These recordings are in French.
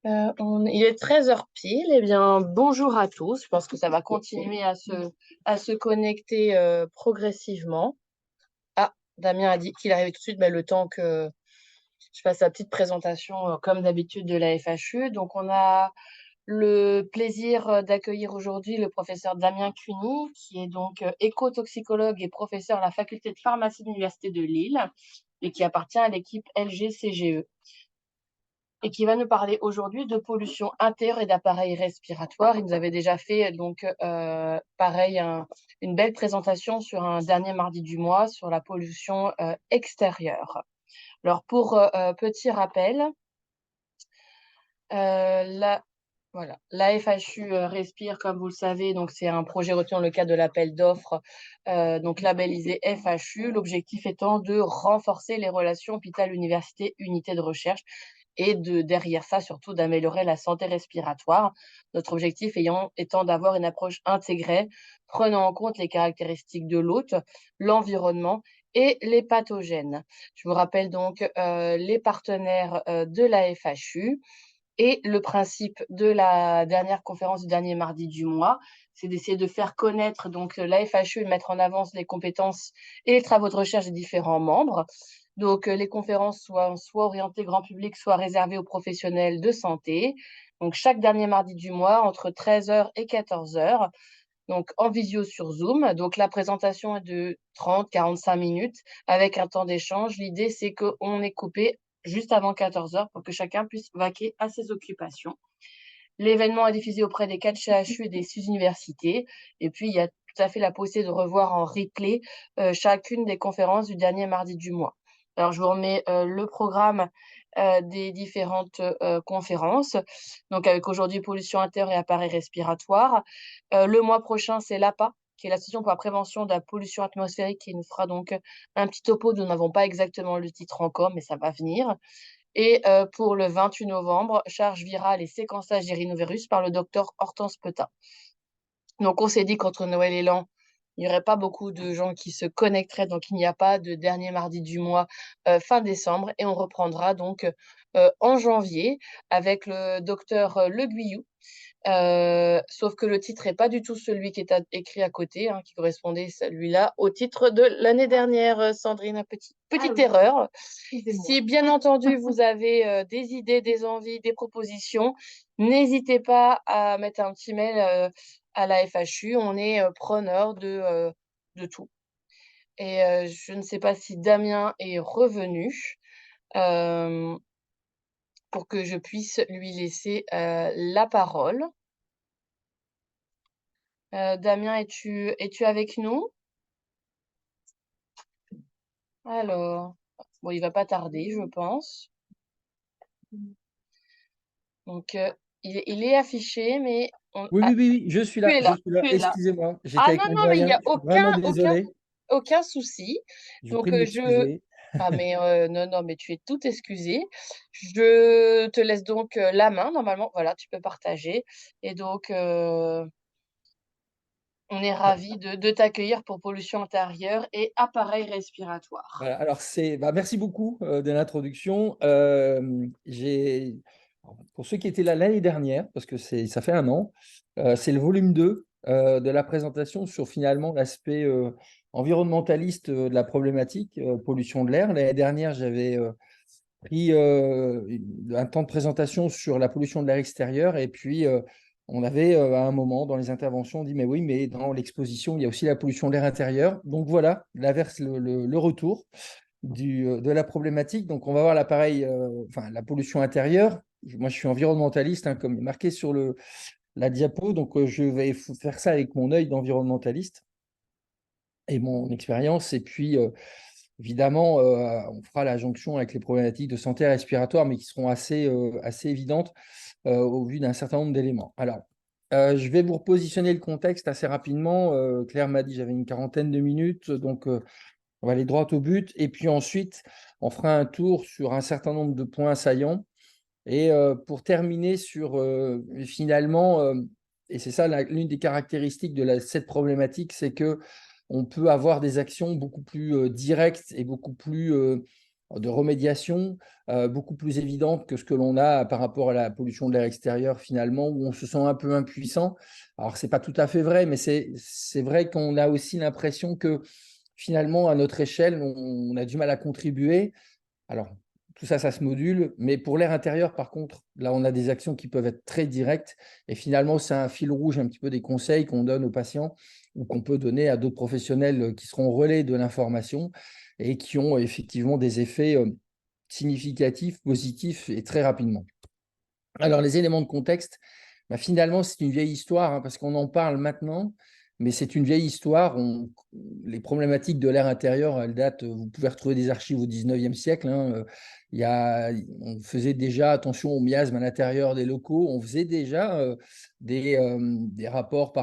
Il est 13 heures pile. Eh bien, bonjour à tous. Je pense que ça va continuer à se connecter progressivement. Ah, Damien a dit qu'il arrivait tout de suite, mais le temps que je fasse sa petite présentation, comme d'habitude, de la FHU. Donc, on a le plaisir d'accueillir aujourd'hui le professeur Damien Cuny, qui est donc écotoxicologue et professeur à la faculté de pharmacie de l'Université de Lille et qui appartient à l'équipe LGCGE et qui va nous parler aujourd'hui de pollution intérieure et d'appareils respiratoires. Il nous avait déjà fait donc pareil une belle présentation sur un dernier mardi du mois sur la pollution extérieure. Alors pour petit rappel, la voilà, la FHU Respire, comme vous le savez, donc c'est un projet retenu dans le cadre de l'appel d'offres, donc labellisé FHU. L'objectif étant de renforcer les relations hôpital-université, unité de recherche et derrière ça, surtout d'améliorer la santé respiratoire. Notre objectif étant d'avoir une approche intégrée, prenant en compte les caractéristiques de l'hôte, l'environnement et les pathogènes. Je vous rappelle donc les partenaires de la FHU. Et le principe de la dernière conférence du dernier mardi du mois, c'est d'essayer de faire connaître donc la FHU et de mettre en avant les compétences et les travaux de recherche des différents membres. Donc, les conférences soit orientées grand public, soit réservées aux professionnels de santé. Donc, chaque dernier mardi du mois, entre 13 heures et 14 heures, donc en visio sur Zoom. Donc, la présentation est de 30-45 minutes avec un temps d'échange. L'idée, c'est qu'on est coupé juste avant 14 heures pour que chacun puisse vaquer à ses occupations. L'événement est diffusé auprès des 4 CHU et des 6 universités. Et puis, il y a tout à fait la possibilité de revoir en replay chacune des conférences du dernier mardi du mois. Alors, je vous remets le programme des différentes conférences. Donc, avec aujourd'hui pollution intérieure et appareils respiratoires. Le mois prochain, c'est l'APA, qui est l'Association pour la prévention de la pollution atmosphérique, qui nous fera donc un petit topo. Nous n'avons pas exactement le titre encore, mais ça va venir. Et pour le 28 novembre, charge virale et séquençage des rhinovirus par le docteur Hortense Petain. Donc, on s'est dit qu'entre Noël et l'an, il n'y aurait pas beaucoup de gens qui se connecteraient, donc il n'y a pas de dernier mardi du mois fin décembre. Et on reprendra donc en janvier avec le docteur Le Guyou. Sauf que le titre n'est pas du tout celui qui est écrit à côté, qui correspondait celui-là au titre de l'année dernière, Sandrine, petite erreur. Si bien entendu vous avez des idées, des envies, des propositions, n'hésitez pas à mettre un petit mail à la FHU. On est preneur de tout. Et je ne sais pas si Damien est revenu pour que je puisse lui laisser la parole. Damien, es-tu avec nous? Alors, bon, il va pas tarder, je pense. Donc, il est affiché, mais Oui, oui, oui, oui, je suis tu là, es je là, suis là. tu es là. Excusez-moi, j'étais Ah avec non, mon non, mais il y doyen, a je suis vraiment désolé. aucun souci. Je vous prie Donc, de m'excuser. ah mais non, non, mais tu es tout excusé. Je te laisse donc la main, normalement. Voilà, tu peux partager. Et donc, on est ravis de t'accueillir pour pollution intérieure et appareils respiratoires. Voilà, alors merci beaucoup de l'introduction. Pour ceux qui étaient là l'année dernière, parce que ça fait un an, c'est le volume 2 de la présentation sur finalement l'aspect environnementaliste de la problématique pollution de l'air. L'année dernière, j'avais pris un temps de présentation sur la pollution de l'air extérieur et puis on avait à un moment dans les interventions dit mais oui, mais dans l'exposition il y a aussi la pollution de l'air intérieur. Donc voilà le retour de la problématique. Donc on va voir l'appareil, enfin la pollution intérieure. Moi je suis environnementaliste comme marqué sur la diapo, donc je vais faire ça avec mon œil d'environnementaliste et mon expérience. Et puis évidemment, on fera la jonction avec les problématiques de santé respiratoire, mais qui seront assez évidentes au vu d'un certain nombre d'éléments. Alors, je vais vous repositionner le contexte assez rapidement. Claire m'a dit que j'avais une quarantaine de minutes, donc on va aller droit au but. Et puis ensuite, on fera un tour sur un certain nombre de points saillants. Et pour terminer sur finalement, et c'est ça l'une des caractéristiques de cette problématique, c'est que on peut avoir des actions beaucoup plus directes et beaucoup plus de remédiation beaucoup plus évidente que ce que l'on a par rapport à la pollution de l'air extérieur finalement, où on se sent un peu impuissant. Alors, ce n'est pas tout à fait vrai, mais c'est vrai qu'on a aussi l'impression que finalement, à notre échelle, on a du mal à contribuer. Alors, tout ça, ça se module, mais pour l'air intérieur, par contre, là, on a des actions qui peuvent être très directes. Et finalement, c'est un fil rouge un petit peu des conseils qu'on donne aux patients ou qu'on peut donner à d'autres professionnels qui seront relais de l'information et qui ont effectivement des effets significatifs, positifs et très rapidement. Alors, les éléments de contexte, bah, finalement, c'est une vieille histoire hein, parce qu'on en parle maintenant, mais c'est une vieille histoire. Les problématiques de l'air intérieur, elles datent, vous pouvez retrouver des archives au 19e siècle. Hein, on faisait déjà attention aux miasmes à l'intérieur des locaux, on faisait déjà des rapports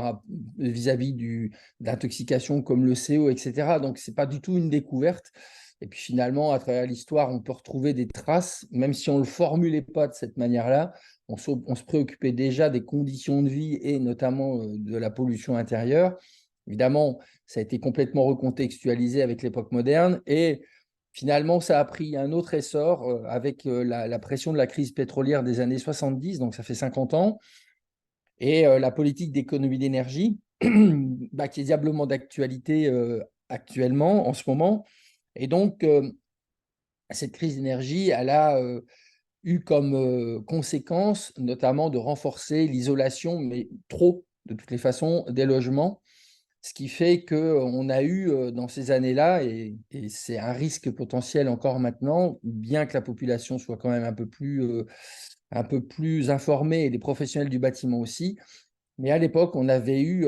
vis-à-vis d'intoxication comme le CO, etc. Donc, ce n'est pas du tout une découverte. Et puis finalement, à travers l'histoire, on peut retrouver des traces, même si on ne le formulait pas de cette manière-là, on se préoccupait déjà des conditions de vie et notamment de la pollution intérieure. Évidemment, ça a été complètement recontextualisé avec l'époque moderne et finalement, ça a pris un autre essor avec la pression de la crise pétrolière des années 70, donc ça fait 50 ans, et la politique d'économie d'énergie, bah, qui est diablement d'actualité actuellement, en ce moment. Et donc, cette crise d'énergie, elle a eu comme conséquence notamment de renforcer l'isolation, mais trop, de toutes les façons, des logements. Ce qui fait qu'on a eu dans ces années-là, et c'est un risque potentiel encore maintenant, bien que la population soit quand même un peu plus informée, et les professionnels du bâtiment aussi, mais à l'époque, on avait eu,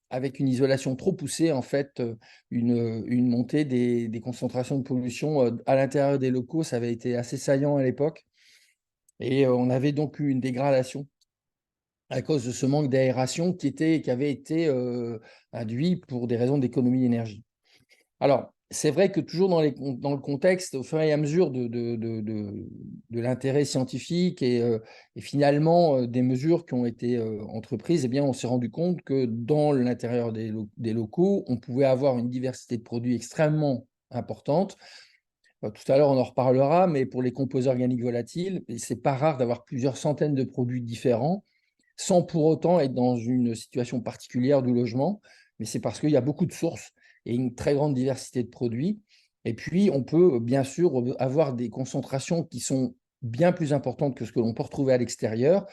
avec une isolation trop poussée, en fait, une montée des concentrations de pollution à l'intérieur des locaux. Ça avait été assez saillant à l'époque. Et on avait donc eu une dégradation à cause de ce manque d'aération qui avait été induit pour des raisons d'économie d'énergie. Alors, c'est vrai que toujours dans le contexte, au fur et à mesure de l'intérêt scientifique et finalement des mesures qui ont été entreprises, eh bien, on s'est rendu compte que dans l'intérieur des locaux, on pouvait avoir une diversité de produits extrêmement importante. Tout à l'heure, on en reparlera, mais pour les composés organiques volatiles, ce n'est pas rare d'avoir plusieurs centaines de produits différents sans pour autant être dans une situation particulière du logement, mais c'est parce qu'il y a beaucoup de sources et une très grande diversité de produits. Et puis, on peut bien sûr avoir des concentrations qui sont bien plus importantes que ce que l'on peut retrouver à l'extérieur,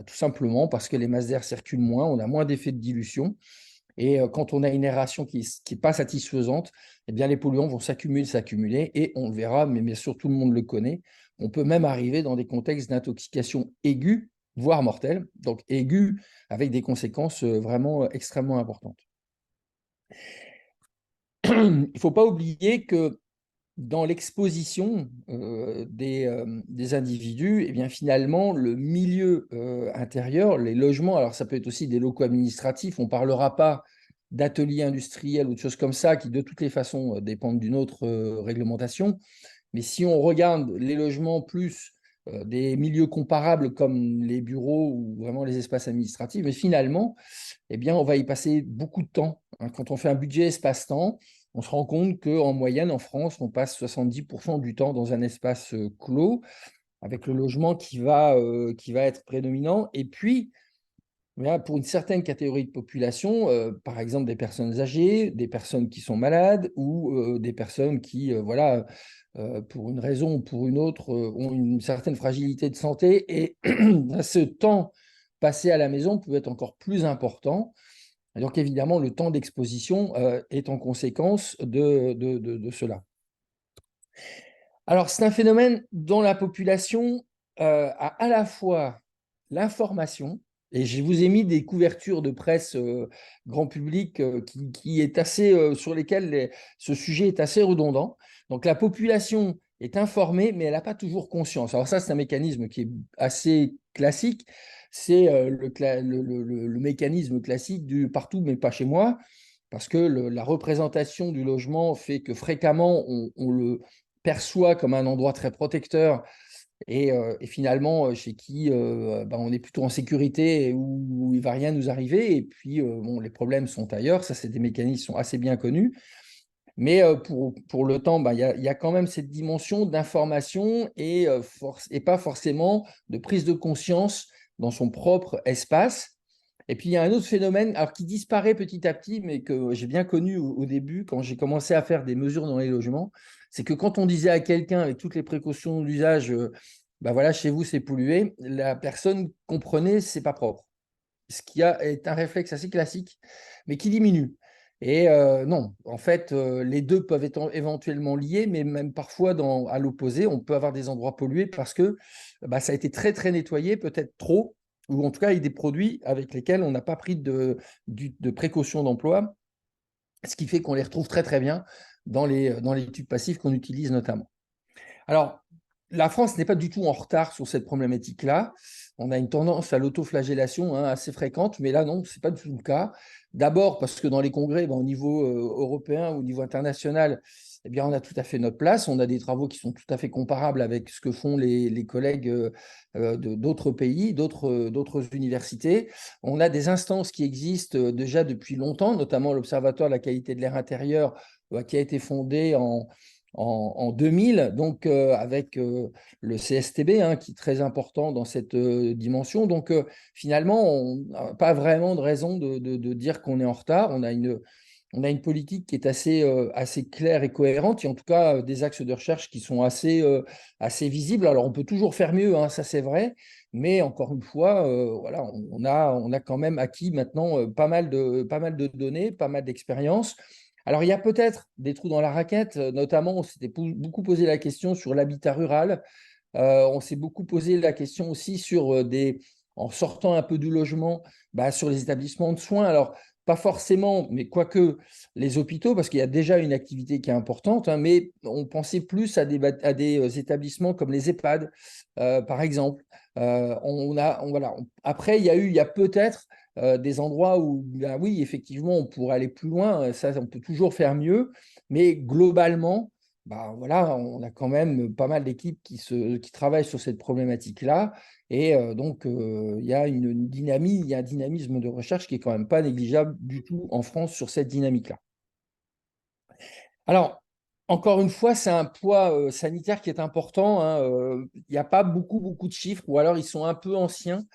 tout simplement parce que les masses d'air circulent moins, on a moins d'effet de dilution. Et quand on a une aération qui n'est pas satisfaisante, eh bien, les polluants vont s'accumuler, et on le verra, mais bien sûr, tout le monde le connaît. On peut même arriver dans des contextes d'intoxication aiguë, voire mortelle, donc aiguë, avec des conséquences vraiment extrêmement importantes. Il ne faut pas oublier que dans l'exposition des individus, eh bien, finalement, le milieu intérieur, les logements, alors ça peut être aussi des locaux administratifs, on ne parlera pas d'ateliers industriels ou de choses comme ça qui, de toutes les façons, dépendent d'une autre réglementation. Mais si on regarde les logements plus des milieux comparables comme les bureaux ou vraiment les espaces administratifs, mais finalement, eh bien, on va y passer beaucoup de temps. Hein. Quand on fait un budget espace-temps, on se rend compte qu'en moyenne, en France, on passe 70% du temps dans un espace clos, avec le logement qui va être prédominant. Et puis, pour une certaine catégorie de population, par exemple des personnes âgées, des personnes qui sont malades ou des personnes qui, voilà, pour une raison ou pour une autre, ont une certaine fragilité de santé. Et ce temps passé à la maison peut être encore plus important. Et donc, évidemment, le temps d'exposition est en conséquence de cela. Alors, c'est un phénomène dont la population a à la fois l'information, et je vous ai mis des couvertures de presse grand public qui est assez, sur lesquelles ce sujet est assez redondant. Donc, la population est informée, mais elle n'a pas toujours conscience. Alors ça, c'est un mécanisme qui est assez classique. C'est le mécanisme classique du partout, mais pas chez moi, parce que la représentation du logement fait que fréquemment, on le perçoit comme un endroit très protecteur et finalement chez qui on est plutôt en sécurité et où il ne va rien nous arriver. Et puis, bon, les problèmes sont ailleurs. Ça, c'est des mécanismes qui sont assez bien connus. Mais pour le temps, il y a quand même cette dimension d'information et pas forcément de prise de conscience dans son propre espace. Et puis, il y a un autre phénomène alors, qui disparaît petit à petit, mais que j'ai bien connu au début, quand j'ai commencé à faire des mesures dans les logements, c'est que quand on disait à quelqu'un, avec toutes les précautions d'usage, voilà, chez vous, c'est pollué, la personne comprenait, c'est pas propre. Ce qui est un réflexe assez classique, mais qui diminue. Et non, en fait, les deux peuvent être éventuellement liés, mais même parfois, à l'opposé, on peut avoir des endroits pollués parce que ça a été très, très nettoyé, peut-être trop, ou en tout cas avec des produits avec lesquels on n'a pas pris de précaution d'emploi, ce qui fait qu'on les retrouve très, très bien dans les tubes passifs qu'on utilise notamment. Alors, la France n'est pas du tout en retard sur cette problématique-là. On a une tendance à l'autoflagellation assez fréquente, mais là, non, ce n'est pas du tout le cas. D'abord parce que dans les congrès, au niveau européen ou au niveau international, eh bien, on a tout à fait notre place. On a des travaux qui sont tout à fait comparables avec ce que font les collègues d'autres pays, d'autres universités. On a des instances qui existent déjà depuis longtemps, notamment l'Observatoire de la qualité de l'air intérieur, qui a été fondé en 2000, donc avec le CSTB, qui est très important dans cette dimension. Donc finalement, on n'a pas vraiment de raison de dire qu'on est en retard. On a une politique qui est assez claire et cohérente, et en tout cas des axes de recherche qui sont assez visibles. Alors on peut toujours faire mieux, ça c'est vrai, mais encore une fois, voilà, on a quand même acquis maintenant pas mal de données, pas mal d'expériences. Alors, il y a peut-être des trous dans la raquette, notamment, on s'était beaucoup posé la question sur l'habitat rural. On s'est beaucoup posé la question aussi en sortant un peu du logement, sur les établissements de soins. Alors, pas forcément, mais quoique les hôpitaux, parce qu'il y a déjà une activité qui est importante, mais on pensait plus à des établissements comme les EHPAD, par exemple. Voilà. Après, il y a peut-être des endroits où, oui, effectivement, on pourrait aller plus loin. Ça, on peut toujours faire mieux. Mais globalement, voilà, on a quand même pas mal d'équipes qui travaillent sur cette problématique-là. Et donc, il y a une dynamique, il y a un dynamisme de recherche qui est quand même pas négligeable du tout en France sur cette dynamique-là. Alors, encore une fois, c'est un poids sanitaire qui est important. Il n'y a pas beaucoup de chiffres, ou alors ils sont un peu anciens.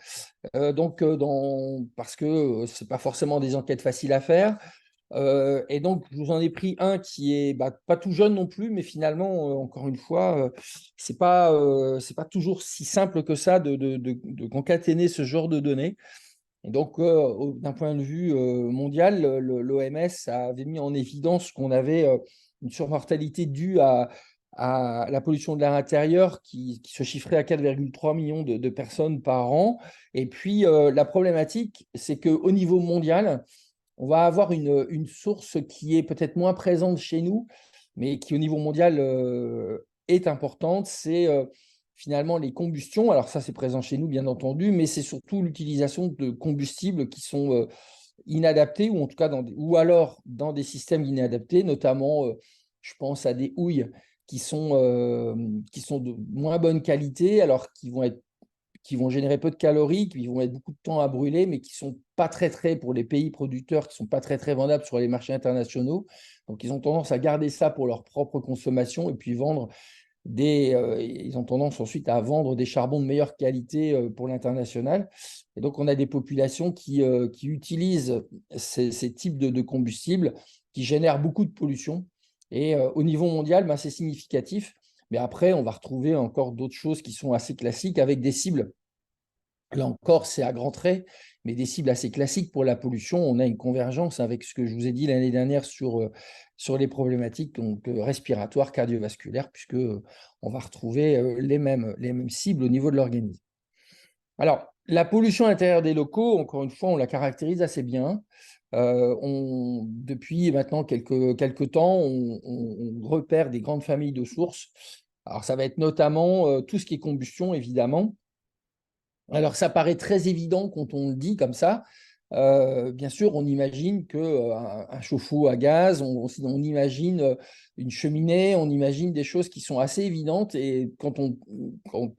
Parce que ce n'est pas forcément des enquêtes faciles à faire. Et donc, je vous en ai pris un qui est pas tout jeune non plus, mais finalement, encore une fois, c'est pas toujours si simple que ça de concaténer ce genre de données. Et donc, d'un point de vue mondial, l'OMS avait mis en évidence qu'on avait une surmortalité due à la pollution de l'air intérieur qui se chiffrait à 4,3 millions de personnes par an. Et puis, la problématique, c'est qu'au niveau mondial, on va avoir une source qui est peut-être moins présente chez nous, mais qui au niveau mondial est importante. C'est finalement les combustions. Alors ça, c'est présent chez nous, bien entendu, mais c'est surtout l'utilisation de combustibles qui sont inadaptés, ou en tout cas ou alors dans des systèmes inadaptés, notamment, je pense à des houilles qui sont de moins bonne qualité, alors qui vont générer peu de calories, qui vont mettre beaucoup de temps à brûler, mais qui sont pas très, pour les pays producteurs, qui sont pas très vendables sur les marchés internationaux. Donc, ils ont tendance à garder ça pour leur propre consommation et puis ils ont tendance ensuite à vendre des charbons de meilleure qualité pour l'international. Et donc, on a des populations qui utilisent ces types de combustibles qui génèrent beaucoup de pollution. Et au niveau mondial, c'est significatif. Mais après, on va retrouver encore d'autres choses qui sont assez classiques avec des cibles. Là encore, c'est à grands traits, mais des cibles assez classiques pour la pollution. On a une convergence avec ce que je vous ai dit l'année dernière sur les problématiques donc, respiratoires, cardiovasculaires, puisque on va retrouver les mêmes cibles au niveau de l'organisme. Alors, la pollution à l'intérieur des locaux, encore une fois, on la caractérise assez bien. Depuis maintenant quelques temps, on repère des grandes familles de sources. Alors, ça va être notamment tout ce qui est combustion, évidemment. Alors, ça paraît très évident quand on le dit comme ça. Bien sûr, on imagine qu'un chauffe-eau à gaz, on imagine une cheminée, on imagine des choses qui sont assez évidentes. Et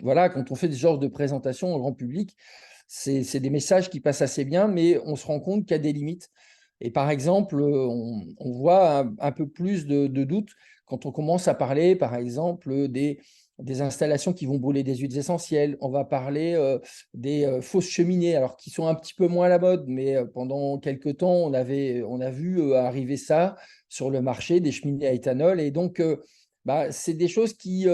voilà, quand on fait ce genre de présentation au grand public, c'est des messages qui passent assez bien, mais on se rend compte qu'il y a des limites. Et par exemple, on voit un peu plus de doutes quand on commence à parler, par exemple, des installations qui vont brûler des huiles essentielles. On va parler des fausses cheminées, alors qui sont un petit peu moins à la mode, mais pendant quelques temps, on a vu arriver ça sur le marché, des cheminées à éthanol. Et donc, c'est des choses qui,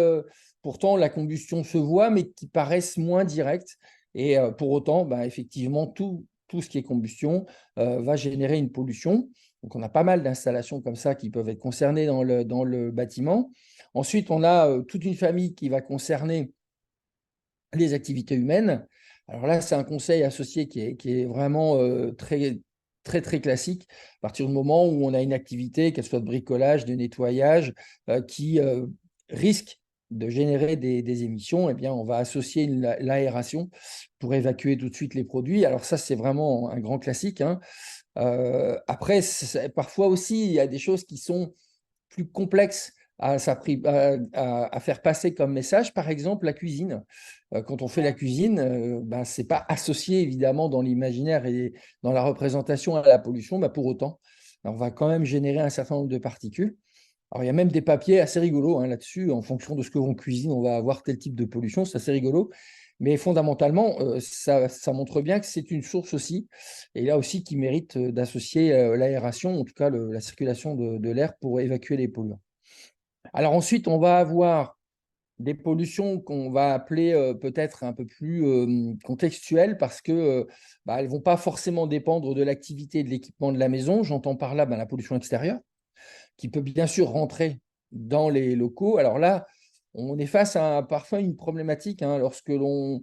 pourtant, la combustion se voit, mais qui paraissent moins directes. Et pour autant, effectivement, tout ce qui est combustion va générer une pollution. Donc, on a pas mal d'installations comme ça qui peuvent être concernées dans le bâtiment. Ensuite, on a toute une famille qui va concerner les activités humaines. Alors là, c'est un conseil associé qui est vraiment très, très, très classique. À partir du moment où on a une activité, qu'elle soit de bricolage, de nettoyage, qui risque de générer des émissions, eh bien, on va associer l'aération pour évacuer tout de suite les produits. Alors ça, c'est vraiment un grand classique, hein. Après, parfois aussi, il y a des choses qui sont plus complexes à faire passer comme message. Par exemple, la cuisine. Quand on fait la cuisine, ce n'est pas associé évidemment dans l'imaginaire et dans la représentation à la pollution, pour autant, on va quand même générer un certain nombre de particules. Alors, il y a même des papiers assez rigolos, hein, là-dessus. En fonction de ce que l'on cuisine, on va avoir tel type de pollution. C'est assez rigolo. Mais fondamentalement, ça montre bien que c'est une source aussi, et là aussi qui mérite d'associer l'aération, en tout cas la circulation de l'air pour évacuer les polluants. Alors ensuite, on va avoir des pollutions qu'on va appeler peut-être un peu plus contextuelles parce que elles ne vont pas forcément dépendre de l'activité et de l'équipement de la maison. J'entends par là la pollution extérieure, qui peut bien sûr rentrer dans les locaux. Alors là, on est face à parfois une problématique, hein, lorsqu'on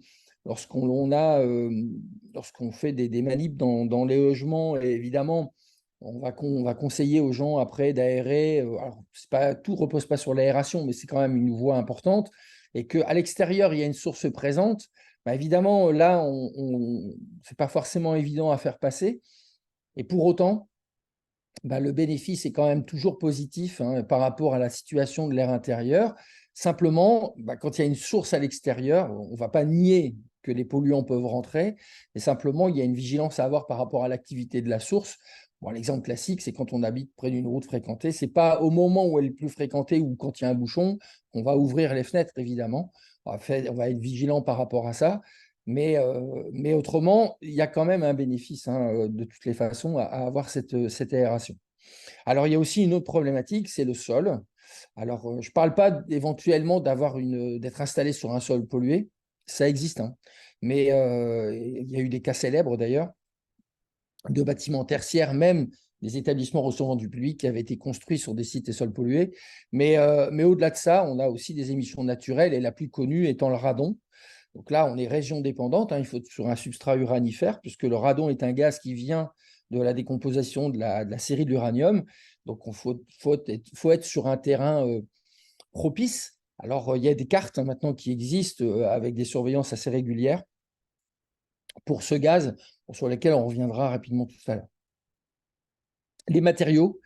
fait des manips dans les logements. Et évidemment, on va conseiller aux gens après d'aérer. Alors, tout ne repose pas sur l'aération, mais c'est quand même une voie importante. Et qu'à l'extérieur, il y a une source présente. Évidemment, là, ce n'est pas forcément évident à faire passer. Et pour autant, le bénéfice est quand même toujours positif, hein, par rapport à la situation de l'air intérieur. Simplement, quand il y a une source à l'extérieur, on ne va pas nier que les polluants peuvent rentrer, mais simplement, il y a une vigilance à avoir par rapport à l'activité de la source. Bon, l'exemple classique, c'est quand on habite près d'une route fréquentée. Ce n'est pas au moment où elle est plus fréquentée ou quand il y a un bouchon qu'on va ouvrir les fenêtres, évidemment. On va être vigilant par rapport à ça. Mais autrement, il y a quand même un bénéfice, hein, de toutes les façons, à avoir cette aération. Alors, il y a aussi une autre problématique, c'est le sol. Alors, je ne parle pas éventuellement d'être installé sur un sol pollué, ça existe, hein. Mais il y a eu des cas célèbres d'ailleurs, de bâtiments tertiaires, même des établissements recevant du public qui avaient été construits sur des sites et sols pollués. Mais au-delà de ça, on a aussi des émissions naturelles, et la plus connue étant le radon. Donc là, on est région dépendante, hein, il faut être sur un substrat uranifère, puisque le radon est un gaz qui vient de la décomposition de la série de l'uranium. Donc, il faut être sur un terrain propice. Alors, il y a des cartes, hein, maintenant qui existent avec des surveillances assez régulières pour ce gaz, sur lesquels on reviendra rapidement tout à l'heure. Les matériaux.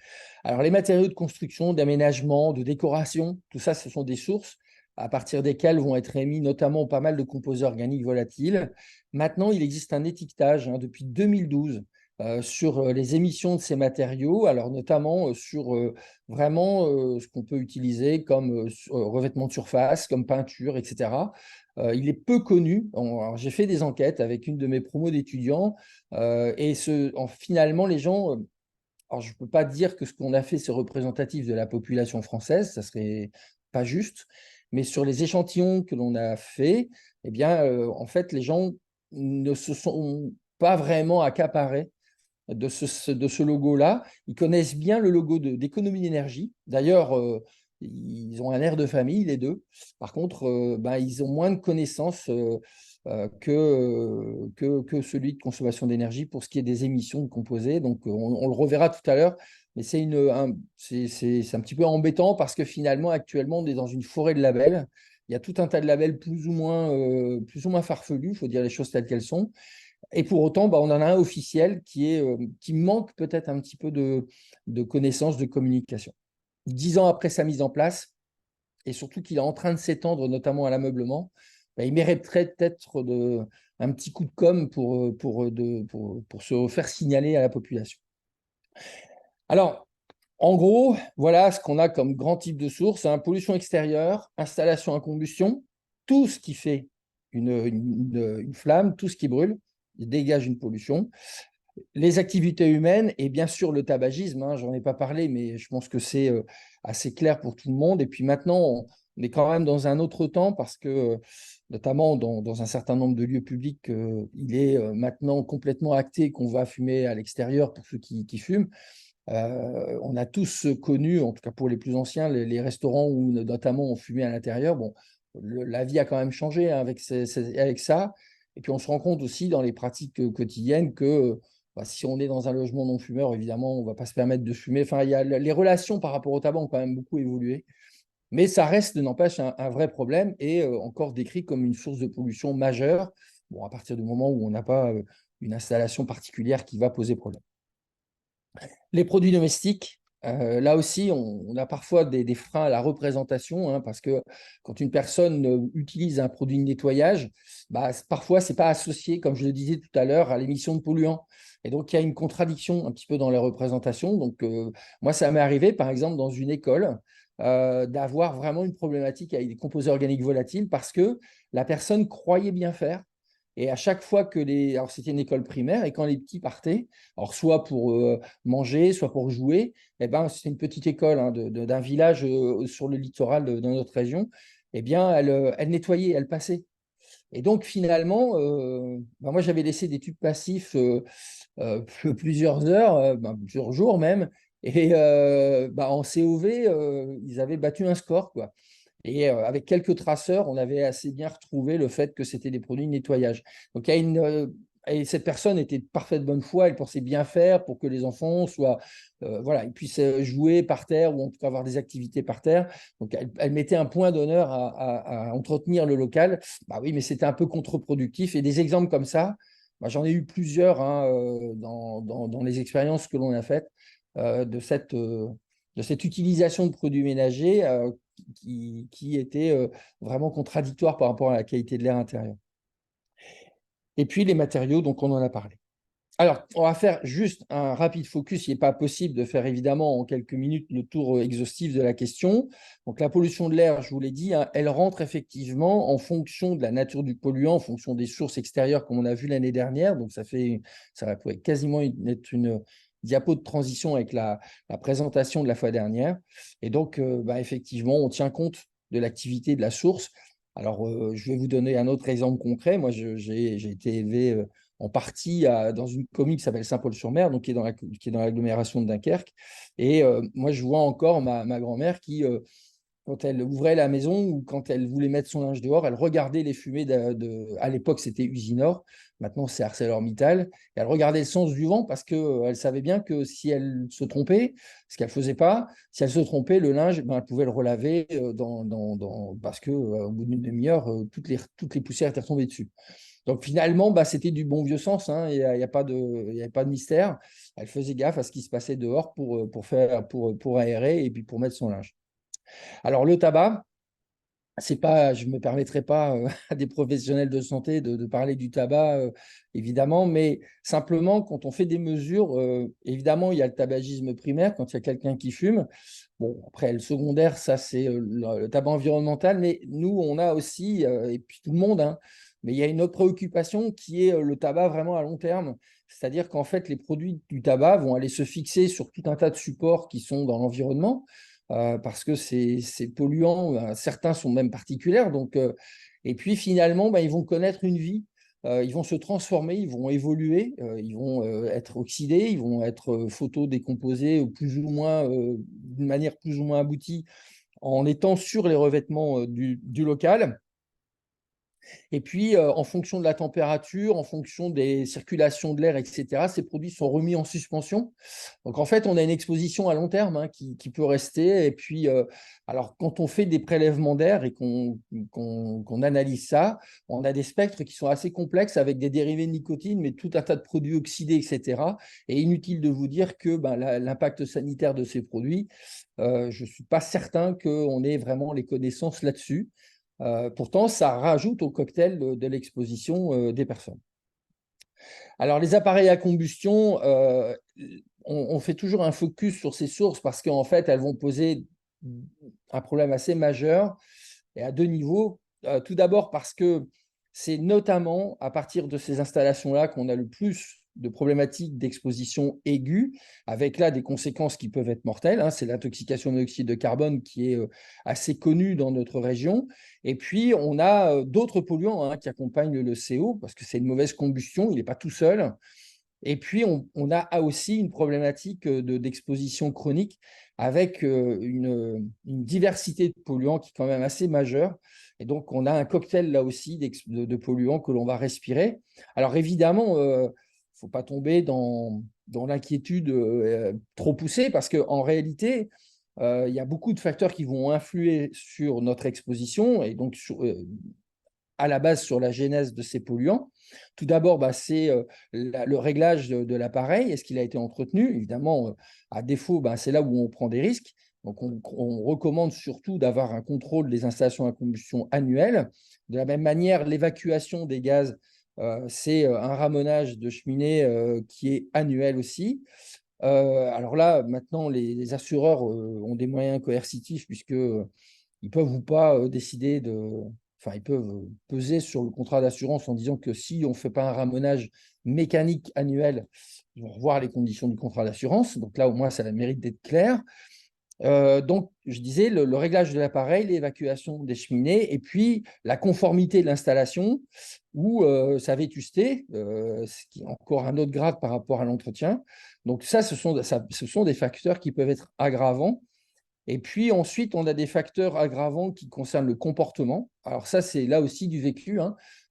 Alors, les matériaux de construction, d'aménagement, de décoration, tout ça, ce sont des sources à partir desquelles vont être émis notamment pas mal de composés organiques volatiles. Maintenant, il existe un étiquetage, hein, depuis 2012 sur les émissions de ces matériaux, alors notamment sur vraiment ce qu'on peut utiliser comme revêtement de surface, comme peinture, etc. Il est peu connu. J'ai fait des enquêtes avec une de mes promos d'étudiants et finalement, les gens alors, je ne peux pas dire que ce qu'on a fait, c'est représentatif de la population française, ça serait pas juste, mais sur les échantillons que l'on a fait, eh bien, en fait, les gens ne se sont pas vraiment accaparés de ce logo-là. Ils connaissent bien le logo d'économie d'énergie. D'ailleurs, ils ont un air de famille, les deux. Par contre, ils ont moins de connaissances que celui de consommation d'énergie pour ce qui est des émissions de composés. Donc, on le reverra tout à l'heure. Mais c'est un petit peu embêtant parce que finalement, actuellement, on est dans une forêt de labels. Il y a tout un tas de labels plus ou moins farfelus, il faut dire les choses telles qu'elles sont. Et pour autant, on en a un officiel qui manque peut-être un petit peu de connaissances, de communication. 10 ans après sa mise en place, et surtout qu'il est en train de s'étendre, notamment à l'ameublement, il mériterait peut-être un petit coup de com' pour se faire signaler à la population. Alors, en gros, voilà ce qu'on a comme grand type de source, hein, pollution extérieure, installation à combustion, tout ce qui fait une flamme, tout ce qui brûle, il dégage une pollution. Les activités humaines et bien sûr le tabagisme, hein, j'en ai pas parlé, mais je pense que c'est assez clair pour tout le monde. Et puis maintenant, on est quand même dans un autre temps parce que, notamment dans un certain nombre de lieux publics, il est maintenant complètement acté qu'on va fumer à l'extérieur pour ceux qui fument. On a tous connu, en tout cas pour les plus anciens, les restaurants où notamment on fumait à l'intérieur. Bon, la vie a quand même changé, hein, avec ça. Et puis on se rend compte aussi dans les pratiques quotidiennes que bah, si on est dans un logement non fumeur, évidemment, on ne va pas se permettre de fumer. Enfin, les relations par rapport au tabac ont quand même beaucoup évolué. Mais ça reste, n'empêche, un vrai problème et encore décrit comme une source de pollution majeure, bon, à partir du moment où on n'a pas une installation particulière qui va poser problème. Les produits domestiques, là aussi, on a parfois des freins à la représentation, hein, parce que quand une personne utilise un produit de nettoyage, bah, parfois, ce n'est pas associé, comme je le disais tout à l'heure, à l'émission de polluants. Et donc, il y a une contradiction un petit peu dans les représentations. Donc, moi, ça m'est arrivé, par exemple, dans une école, d'avoir vraiment une problématique avec des composés organiques volatiles parce que la personne croyait bien faire. Et à chaque fois que alors c'était une école primaire, et quand les petits partaient, alors soit pour manger, soit pour jouer, eh ben, c'est une petite école, hein, d'un village sur le littoral de notre région, eh bien, elle nettoyait, elle passait. Et donc, finalement, ben, moi, j'avais laissé des tubes passifs plusieurs heures, ben, plusieurs jours même, et ben, en COV, ils avaient battu un score, quoi. Et avec quelques traceurs, on avait assez bien retrouvé le fait que c'était des produits de nettoyage. Donc, il y a et cette personne était de parfaite bonne foi, elle pensait bien faire pour que les enfants soient, voilà, ils puissent jouer par terre ou en tout cas avoir des activités par terre. Donc, elle mettait un point d'honneur à entretenir le local. Bah oui, mais c'était un peu contre-productif. Et des exemples comme ça, bah, j'en ai eu plusieurs, hein, dans les expériences que l'on a faites de cette utilisation de produits ménagers qui était vraiment contradictoire par rapport à la qualité de l'air intérieur. Et puis les matériaux, donc on en a parlé. Alors, on va faire juste un rapide focus. Il n'est pas possible de faire évidemment en quelques minutes le tour exhaustif de la question. Donc, la pollution de l'air, je vous l'ai dit, hein, elle rentre effectivement en fonction de la nature du polluant, en fonction des sources extérieures, comme on a vu l'année dernière. Donc, ça pourrait quasiment être une diapo de transition avec la présentation de la fois dernière. Et donc, bah, effectivement, on tient compte de l'activité de la source. Alors, je vais vous donner un autre exemple concret. Moi, j'ai été élevé en partie dans une commune qui s'appelle Saint-Paul-sur-Mer, donc qui est dans l'agglomération de Dunkerque. Et moi, je vois encore ma grand-mère qui, quand elle ouvrait la maison ou quand elle voulait mettre son linge dehors, elle regardait les fumées à l'époque, c'était Usinor, maintenant c'est ArcelorMittal. Et elle regardait le sens du vent parce qu'elle savait bien que si elle se trompait, ce qu'elle ne faisait pas, si elle se trompait, le linge, ben, elle pouvait le relaver parce qu'au bout d'une demi-heure, toutes les poussières étaient retombées dessus. Donc finalement, bah, c'était du bon vieux sens, hein, il n'y a pas il y avait pas de mystère. Elle faisait gaffe à ce qui se passait dehors pour aérer et puis pour mettre son linge. Alors le tabac, c'est pas, je ne me permettrai pas à des professionnels de santé de parler du tabac, évidemment, mais simplement quand on fait des mesures, évidemment, il y a le tabagisme primaire quand il y a quelqu'un qui fume. Bon, après, le secondaire, ça, c'est le tabac environnemental, mais nous, on a aussi, et puis tout le monde, hein, mais il y a une autre préoccupation qui est le tabac vraiment à long terme. C'est-à-dire qu'en fait, les produits du tabac vont aller se fixer sur tout un tas de supports qui sont dans l'environnement parce que ces polluants, certains sont même particuliers. Donc, et puis finalement, bah, ils vont connaître une vie, ils vont se transformer, ils vont évoluer, ils vont être oxydés, ils vont être photodécomposés d'une manière plus ou moins aboutie en étant sur les revêtements du local. Et puis, en fonction de la température, en fonction des circulations de l'air, etc., ces produits sont remis en suspension. Donc, en fait, on a une exposition à long terme, hein, qui peut rester. Et puis, alors, quand on fait des prélèvements d'air et qu'on analyse ça, on a des spectres qui sont assez complexes avec des dérivés de nicotine, mais tout un tas de produits oxydés, etc. Et inutile de vous dire que ben, l'impact sanitaire de ces produits, je ne suis pas certain qu'on ait vraiment les connaissances là-dessus. Pourtant, ça rajoute au cocktail de l'exposition des personnes. Alors, les appareils à combustion, on fait toujours un focus sur ces sources parce qu'en fait, elles vont poser un problème assez majeur et à deux niveaux. Tout d'abord parce que c'est notamment à partir de ces installations-là qu'on a le plus de problématiques d'exposition aiguë, avec là des conséquences qui peuvent être mortelles. C'est l'intoxication au monoxyde de carbone qui est assez connue dans notre région. Et puis, on a d'autres polluants qui accompagnent le CO, parce que c'est une mauvaise combustion, il n'est pas tout seul. Et puis, on a aussi une problématique d'exposition chronique avec une diversité de polluants qui est quand même assez majeure. Et donc, on a un cocktail là aussi de polluants que l'on va respirer. Alors, évidemment, il ne faut pas tomber dans l'inquiétude trop poussée parce qu'en réalité, il y a beaucoup de facteurs qui vont influer sur notre exposition et donc à la base sur la genèse de ces polluants. Tout d'abord, c'est le réglage de l'appareil. Est-ce qu'il a été entretenu? Évidemment, à défaut, c'est là où on prend des risques. Donc, on recommande surtout d'avoir un contrôle des installations à combustion annuelles. De la même manière, l'évacuation des gaz, c'est un ramonage de cheminée qui est annuel aussi. Alors là, maintenant, les assureurs ont des moyens coercitifs puisque ils peuvent ou pas décider enfin, ils peuvent peser sur le contrat d'assurance en disant que si on ne fait pas un ramonage mécanique annuel, ils vont revoir les conditions du contrat d'assurance. Donc là, au moins, ça a le mérite d'être clair. Donc, je disais, le réglage de l'appareil, l'évacuation des cheminées, et puis la conformité de l'installation ou sa vétusté, ce qui est encore un autre grade par rapport à l'entretien. Donc ça, ce sont des facteurs qui peuvent être aggravants. Et puis ensuite, on a des facteurs aggravants qui concernent le comportement. Alors ça, c'est là aussi du vécu.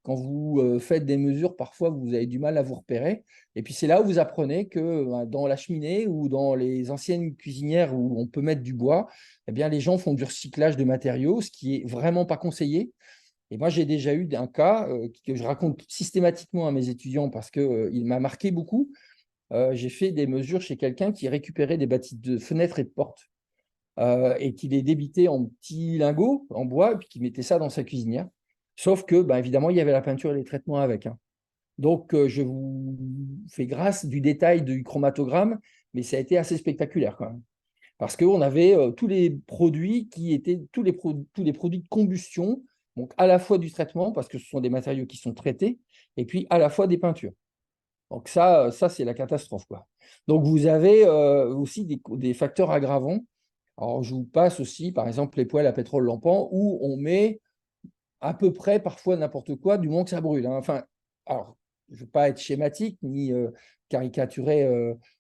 Quand vous faites des mesures, parfois, vous avez du mal à vous repérer. Et puis c'est là où vous apprenez que dans la cheminée ou dans les anciennes cuisinières où on peut mettre du bois, eh bien, les gens font du recyclage de matériaux, ce qui est vraiment pas conseillé. Et moi, j'ai déjà eu un cas que je raconte systématiquement à mes étudiants parce qu'il m'a marqué beaucoup. J'ai fait des mesures chez quelqu'un qui récupérait des bâtis de fenêtres et de portes et qui les débitait en petits lingots en bois et puis qui mettait ça dans sa cuisinière. Sauf que, évidemment, il y avait la peinture et les traitements avec. Donc, je vous fais grâce du détail du chromatogramme, mais ça a été assez spectaculaire quand même. Parce qu'on avait tous les produits qui étaient tous les produits de combustion, donc à la fois du traitement, parce que ce sont des matériaux qui sont traités, et puis à la fois des peintures. Donc ça c'est la catastrophe, quoi. Donc vous avez aussi des facteurs aggravants. Alors je vous passe aussi, par exemple, les poêles à pétrole lampant où on met à peu près parfois n'importe quoi du moment que ça brûle. Enfin, alors je ne veux pas être schématique ni caricaturer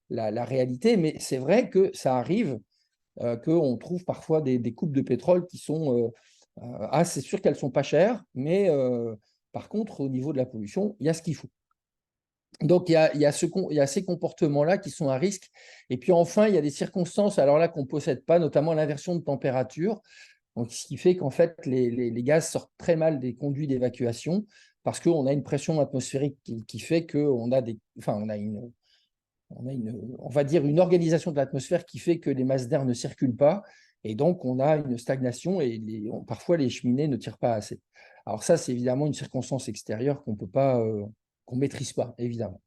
la réalité, mais c'est vrai que ça arrive qu'on trouve parfois des coupes de pétrole qui sont c'est sûr qu'elles ne sont pas chères, mais par contre, au niveau de la pollution, il y a ce qu'il faut. Donc, il y a ces comportements-là qui sont à risque. Et puis enfin, il y a des circonstances, alors là, qu'on ne possède pas, notamment l'inversion de température. Donc, ce qui fait qu'en fait, les gaz sortent très mal des conduits d'évacuation parce qu'on a une pression atmosphérique qui fait qu'on a on va dire, une organisation de l'atmosphère qui fait que les masses d'air ne circulent pas. Et donc, on a une stagnation et parfois, les cheminées ne tirent pas assez. Alors ça, c'est évidemment une circonstance extérieure qu'on peut pas, qu'on ne maîtrise pas, évidemment.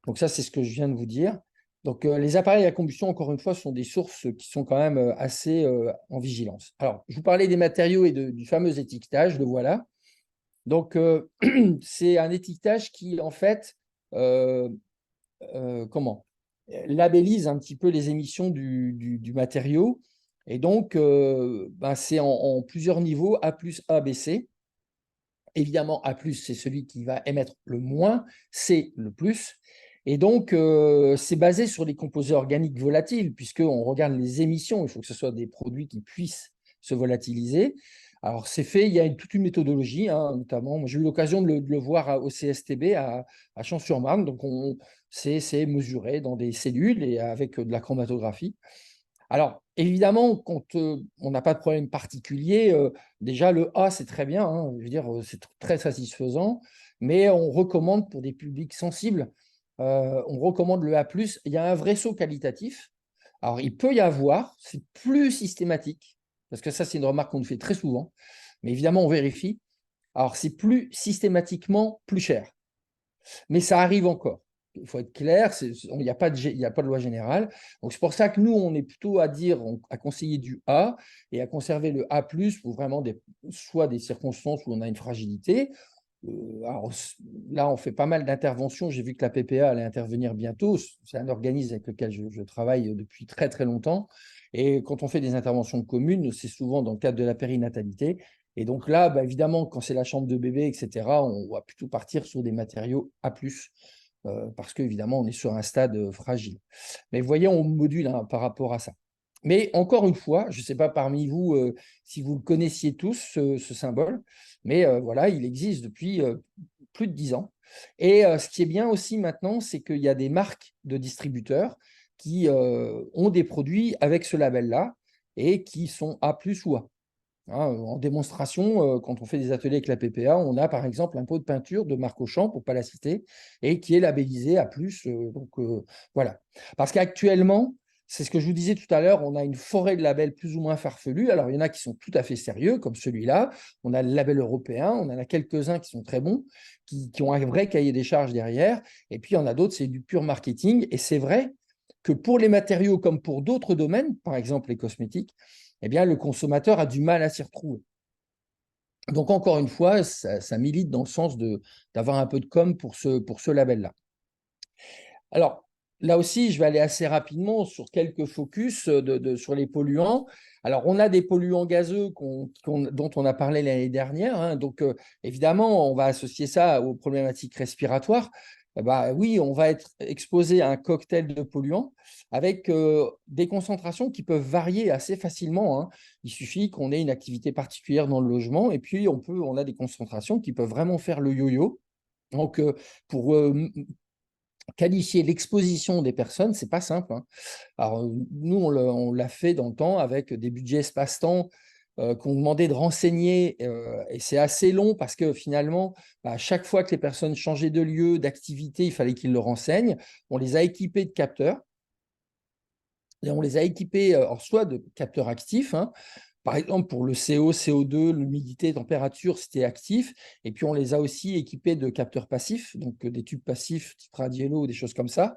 Donc ça, c'est ce que je viens de vous dire. Donc les appareils à combustion, encore une fois, sont des sources qui sont quand même assez en vigilance. Alors, je vous parlais des matériaux et du fameux étiquetage, le voilà. Donc, c'est un étiquetage qui, en fait, euh, comment labellise un petit peu les émissions du matériau. Et donc, c'est en plusieurs niveaux, A+, A, B, C. Évidemment, A+, c'est celui qui va émettre le moins, C, le plus. Et donc, c'est basé sur les composés organiques volatiles, puisqu'on regarde les émissions, il faut que ce soit des produits qui puissent se volatiliser. Alors, c'est fait, il y a toute une méthodologie, notamment, j'ai eu l'occasion de le voir au CSTB à Champs-sur-Marne. Donc, c'est mesuré dans des cellules et avec de la chromatographie. Alors, évidemment, quand on n'a pas de problème particulier, déjà le A, c'est très bien, je veux dire, c'est très satisfaisant, mais on recommande pour des publics sensibles, on recommande le A+. Il y a un vrai saut qualitatif. Alors, il peut y avoir, c'est plus systématique, parce que ça, c'est une remarque qu'on nous fait très souvent, mais évidemment, on vérifie. Alors, c'est plus systématiquement plus cher, mais ça arrive encore. il faut être clair, il n'y a pas de loi générale. Donc, c'est pour ça que nous, on est plutôt à dire, à conseiller du A et à conserver le A+, pour vraiment soit des circonstances où on a une fragilité. Alors, là, on fait pas mal d'interventions. J'ai vu que la PPA allait intervenir bientôt. C'est un organisme avec lequel je travaille depuis très, très longtemps. Et quand on fait des interventions communes, c'est souvent dans le cadre de la périnatalité. Et donc là, bah, évidemment, quand c'est la chambre de bébé, etc., on va plutôt partir sur des matériaux A+, parce qu'évidemment, on est sur un stade fragile. Mais vous voyez, on module hein, par rapport à ça. Mais encore une fois, je ne sais pas parmi vous si vous le connaissiez tous, ce symbole, mais voilà, il existe depuis plus de 10 ans. Et ce qui est bien aussi maintenant, c'est qu'il y a des marques de distributeurs qui ont des produits avec ce label-là et qui sont A+ ou A. Hein, en démonstration, quand on fait des ateliers avec la PPA, on a par exemple un pot de peinture de marque Auchan, pour ne pas la citer, et qui est labellisé A+. Voilà. Parce qu'actuellement, c'est ce que je vous disais tout à l'heure, on a une forêt de labels plus ou moins farfelus. Alors, il y en a qui sont tout à fait sérieux, comme celui-là. On a le label européen, on en a quelques-uns qui sont très bons, qui ont un vrai cahier des charges derrière. Et puis, il y en a d'autres, c'est du pur marketing. Et c'est vrai que pour les matériaux comme pour d'autres domaines, par exemple les cosmétiques, eh bien, le consommateur a du mal à s'y retrouver. Donc, encore une fois, ça milite dans le sens d'avoir un peu de com pour ce label-là. Alors, là aussi, je vais aller assez rapidement sur quelques focus sur les polluants. Alors, on a des polluants gazeux dont on a parlé l'année dernière. Hein. Donc, évidemment, on va associer ça aux problématiques respiratoires. Bah, oui, on va être exposé à un cocktail de polluants avec des concentrations qui peuvent varier assez facilement. Hein. Il suffit qu'on ait une activité particulière dans le logement et puis on a des concentrations qui peuvent vraiment faire le yo-yo. Donc, pour qualifier l'exposition des personnes, c'est pas simple. Hein. Alors, nous, on l'a fait dans le temps avec des budgets espace-temps qu'on demandait de renseigner. Et c'est assez long parce que finalement, à chaque fois que les personnes changeaient de lieu, d'activité, il fallait qu'ils le renseignent. On les a équipés de capteurs. Et on les a équipés soit de capteurs actifs, hein, par exemple, pour le CO, CO2, l'humidité, température, c'était actif. Et puis, on les a aussi équipés de capteurs passifs, donc des tubes passifs, type Radiello, des choses comme ça.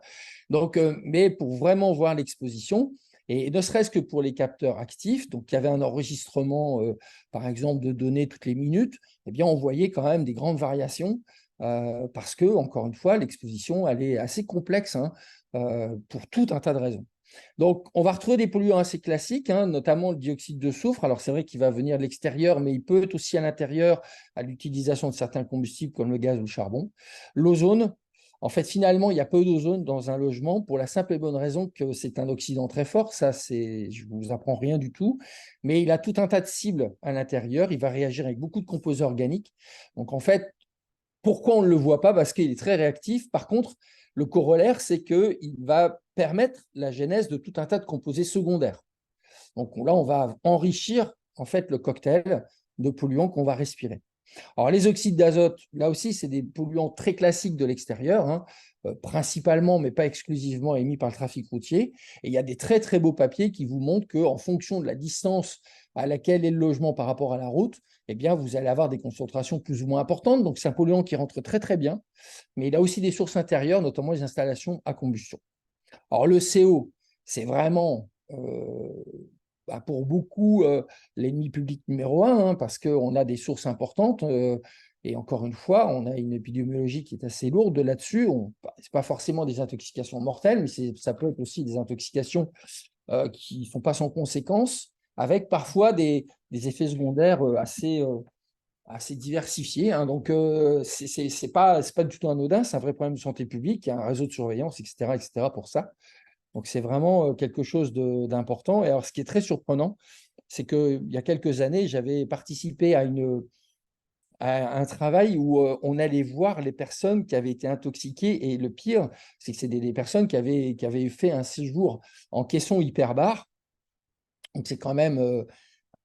Donc, mais pour vraiment voir l'exposition, et ne serait-ce que pour les capteurs actifs, donc il y avait un enregistrement, par exemple, de données toutes les minutes, eh bien, on voyait quand même des grandes variations parce que, encore une fois, l'exposition, elle est assez complexe hein, pour tout un tas de raisons. Donc, on va retrouver des polluants assez classiques, hein, notamment le dioxyde de soufre. Alors, c'est vrai qu'il va venir de l'extérieur, mais il peut être aussi à l'intérieur à l'utilisation de certains combustibles comme le gaz ou le charbon. L'ozone, en fait, finalement, il y a peu d'ozone dans un logement pour la simple et bonne raison que c'est un oxydant très fort. Ça, je ne vous apprends rien du tout. Mais il a tout un tas de cibles à l'intérieur. Il va réagir avec beaucoup de composés organiques. Donc, en fait, pourquoi on ne le voit pas? Parce qu'il est très réactif. Par contre, le corollaire, c'est qu'il va permettre la genèse de tout un tas de composés secondaires. Donc là, on va enrichir en fait le cocktail de polluants qu'on va respirer. Alors, les oxydes d'azote, là aussi, c'est des polluants très classiques de l'extérieur, hein, principalement, mais pas exclusivement émis par le trafic routier. Et il y a des très, très beaux papiers qui vous montrent qu'en fonction de la distance à laquelle est le logement par rapport à la route, eh bien, vous allez avoir des concentrations plus ou moins importantes. Donc, c'est un polluant qui rentre très, très bien. Mais il a aussi des sources intérieures, notamment les installations à combustion. Alors, le CO, c'est vraiment pour beaucoup l'ennemi public numéro un, hein, parce qu'on a des sources importantes. Et encore une fois, on a une épidémiologie qui est assez lourde là-dessus. Ce n'est pas forcément des intoxications mortelles, mais ça peut être aussi des intoxications qui ne sont pas sans conséquences, avec parfois des effets secondaires assez diversifiés. Hein. Donc, ce n'est pas du tout anodin, c'est un vrai problème de santé publique. Il y a un réseau de surveillance, etc. pour ça. Donc, c'est vraiment quelque chose d'important. Et alors, ce qui est très surprenant, c'est qu'il y a quelques années, j'avais participé à un travail où on allait voir les personnes qui avaient été intoxiquées. Et le pire, c'est que c'est des personnes qui avaient fait un séjour en caisson hyperbare. Donc, c'est quand même,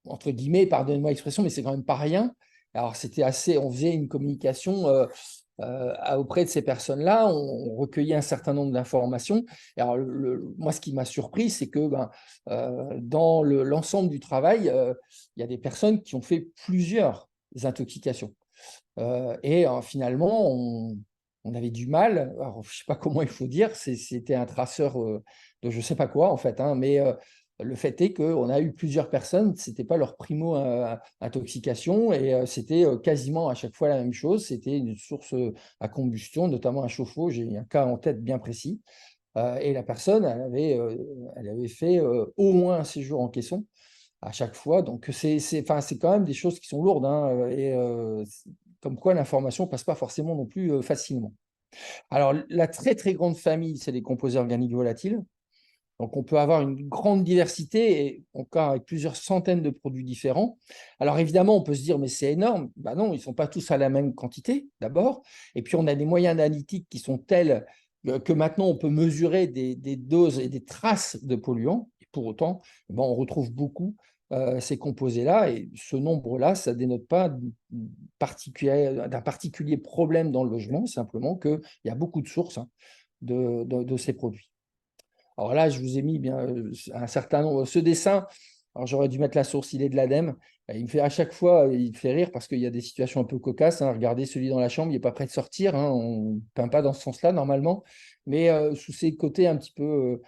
entre guillemets, pardonnez-moi l'expression, mais c'est quand même pas rien. Alors, on faisait une communication auprès de ces personnes-là, on recueillait un certain nombre d'informations. Alors, moi, ce qui m'a surpris, c'est que dans l'ensemble du travail, il y a des personnes qui ont fait plusieurs intoxications. Et finalement, on avait du mal. Alors, je ne sais pas comment il faut dire, c'était un traceur de je ne sais pas quoi, en fait, hein, mais le fait est qu'on a eu plusieurs personnes, ce n'était pas leur primo-intoxication, et c'était quasiment à chaque fois la même chose. C'était une source à combustion, notamment un chauffe-eau. J'ai un cas en tête bien précis. Et la personne, elle avait fait au moins un séjour en caisson à chaque fois. Donc, enfin, c'est quand même des choses qui sont lourdes, hein, et comme quoi l'information ne passe pas forcément non plus facilement. Alors, la très, très grande famille, c'est les composés organiques volatiles. Donc, on peut avoir une grande diversité, et encore avec plusieurs centaines de produits différents. Alors, évidemment, on peut se dire, mais c'est énorme. Ben non, ils ne sont pas tous à la même quantité, d'abord. Et puis, on a des moyens analytiques qui sont tels que maintenant, on peut mesurer des doses et des traces de polluants. Et pour autant, ben, on retrouve beaucoup ces composés-là. Et ce nombre-là, ça ne dénote pas d'un particulier problème dans le logement, simplement qu'il y a beaucoup de sources, hein, de ces produits. Alors là, je vous ai mis bien un certain nombre. Ce dessin, alors j'aurais dû mettre la source, il est de l'ADEME. Il me fait à chaque fois, il me fait rire parce qu'il y a des situations un peu cocasses, hein. Regardez celui dans la chambre, il n'est pas prêt de sortir, hein. On ne peint pas dans ce sens-là normalement, mais sous ses côtés un petit peu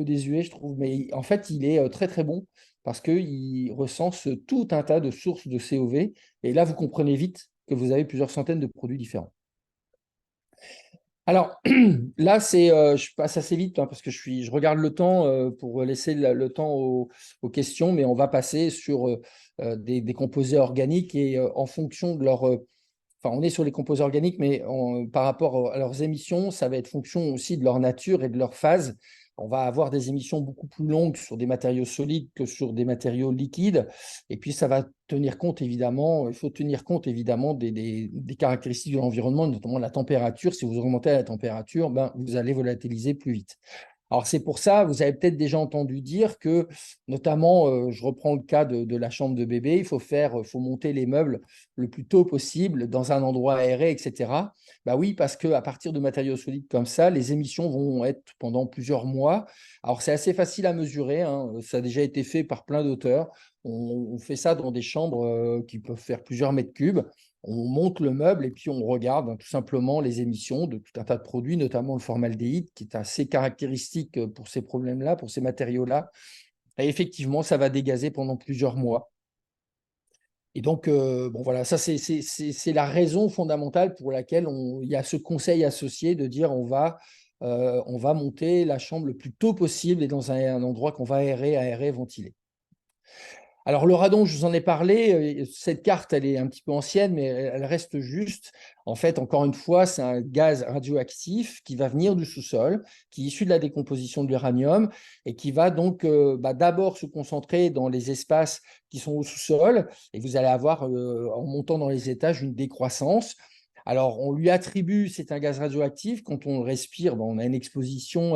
désuets, je trouve. Mais en fait, il est très très bon parce qu'il recense tout un tas de sources de COV. Et là, vous comprenez vite que vous avez plusieurs centaines de produits différents. Alors là, je passe assez vite, hein, parce que je regarde le temps pour laisser le temps aux questions, mais on va passer sur des composés organiques et en fonction de leur. Enfin, on est sur les composés organiques, mais par rapport à leurs émissions, ça va être fonction aussi de leur nature et de leur phase. On va avoir des émissions beaucoup plus longues sur des matériaux solides que sur des matériaux liquides. Et puis, ça va tenir compte, évidemment, il faut tenir compte, évidemment, des caractéristiques de l'environnement, notamment la température. Si vous augmentez la température, ben, vous allez volatiliser plus vite. Alors, c'est pour ça, vous avez peut-être déjà entendu dire que, notamment, je reprends le cas de la chambre de bébé, il faut monter les meubles le plus tôt possible dans un endroit aéré, etc. Bah oui, parce qu'à partir de matériaux solides comme ça, les émissions vont être pendant plusieurs mois. Alors, c'est assez facile à mesurer, hein. Ça a déjà été fait par plein d'auteurs. On fait ça dans des chambres qui peuvent faire plusieurs mètres cubes. On monte le meuble et puis on regarde, hein, tout simplement les émissions de tout un tas de produits, notamment le formaldéhyde, qui est assez caractéristique pour ces problèmes-là, pour ces matériaux-là. Et effectivement, ça va dégazer pendant plusieurs mois. Et donc, bon, voilà, ça, c'est la raison fondamentale pour laquelle il y a ce conseil associé de dire on va monter la chambre le plus tôt possible et dans un endroit qu'on va aérer, ventiler. Alors, le radon, je vous en ai parlé. Cette carte, elle est un petit peu ancienne, mais elle reste juste. En fait, encore une fois, c'est un gaz radioactif qui va venir du sous-sol, qui est issu de la décomposition de l'uranium et qui va donc d'abord se concentrer dans les espaces qui sont au sous-sol. Et vous allez avoir, en montant dans les étages, une décroissance. Alors, on lui attribue, c'est un gaz radioactif. Quand on le respire, on a une exposition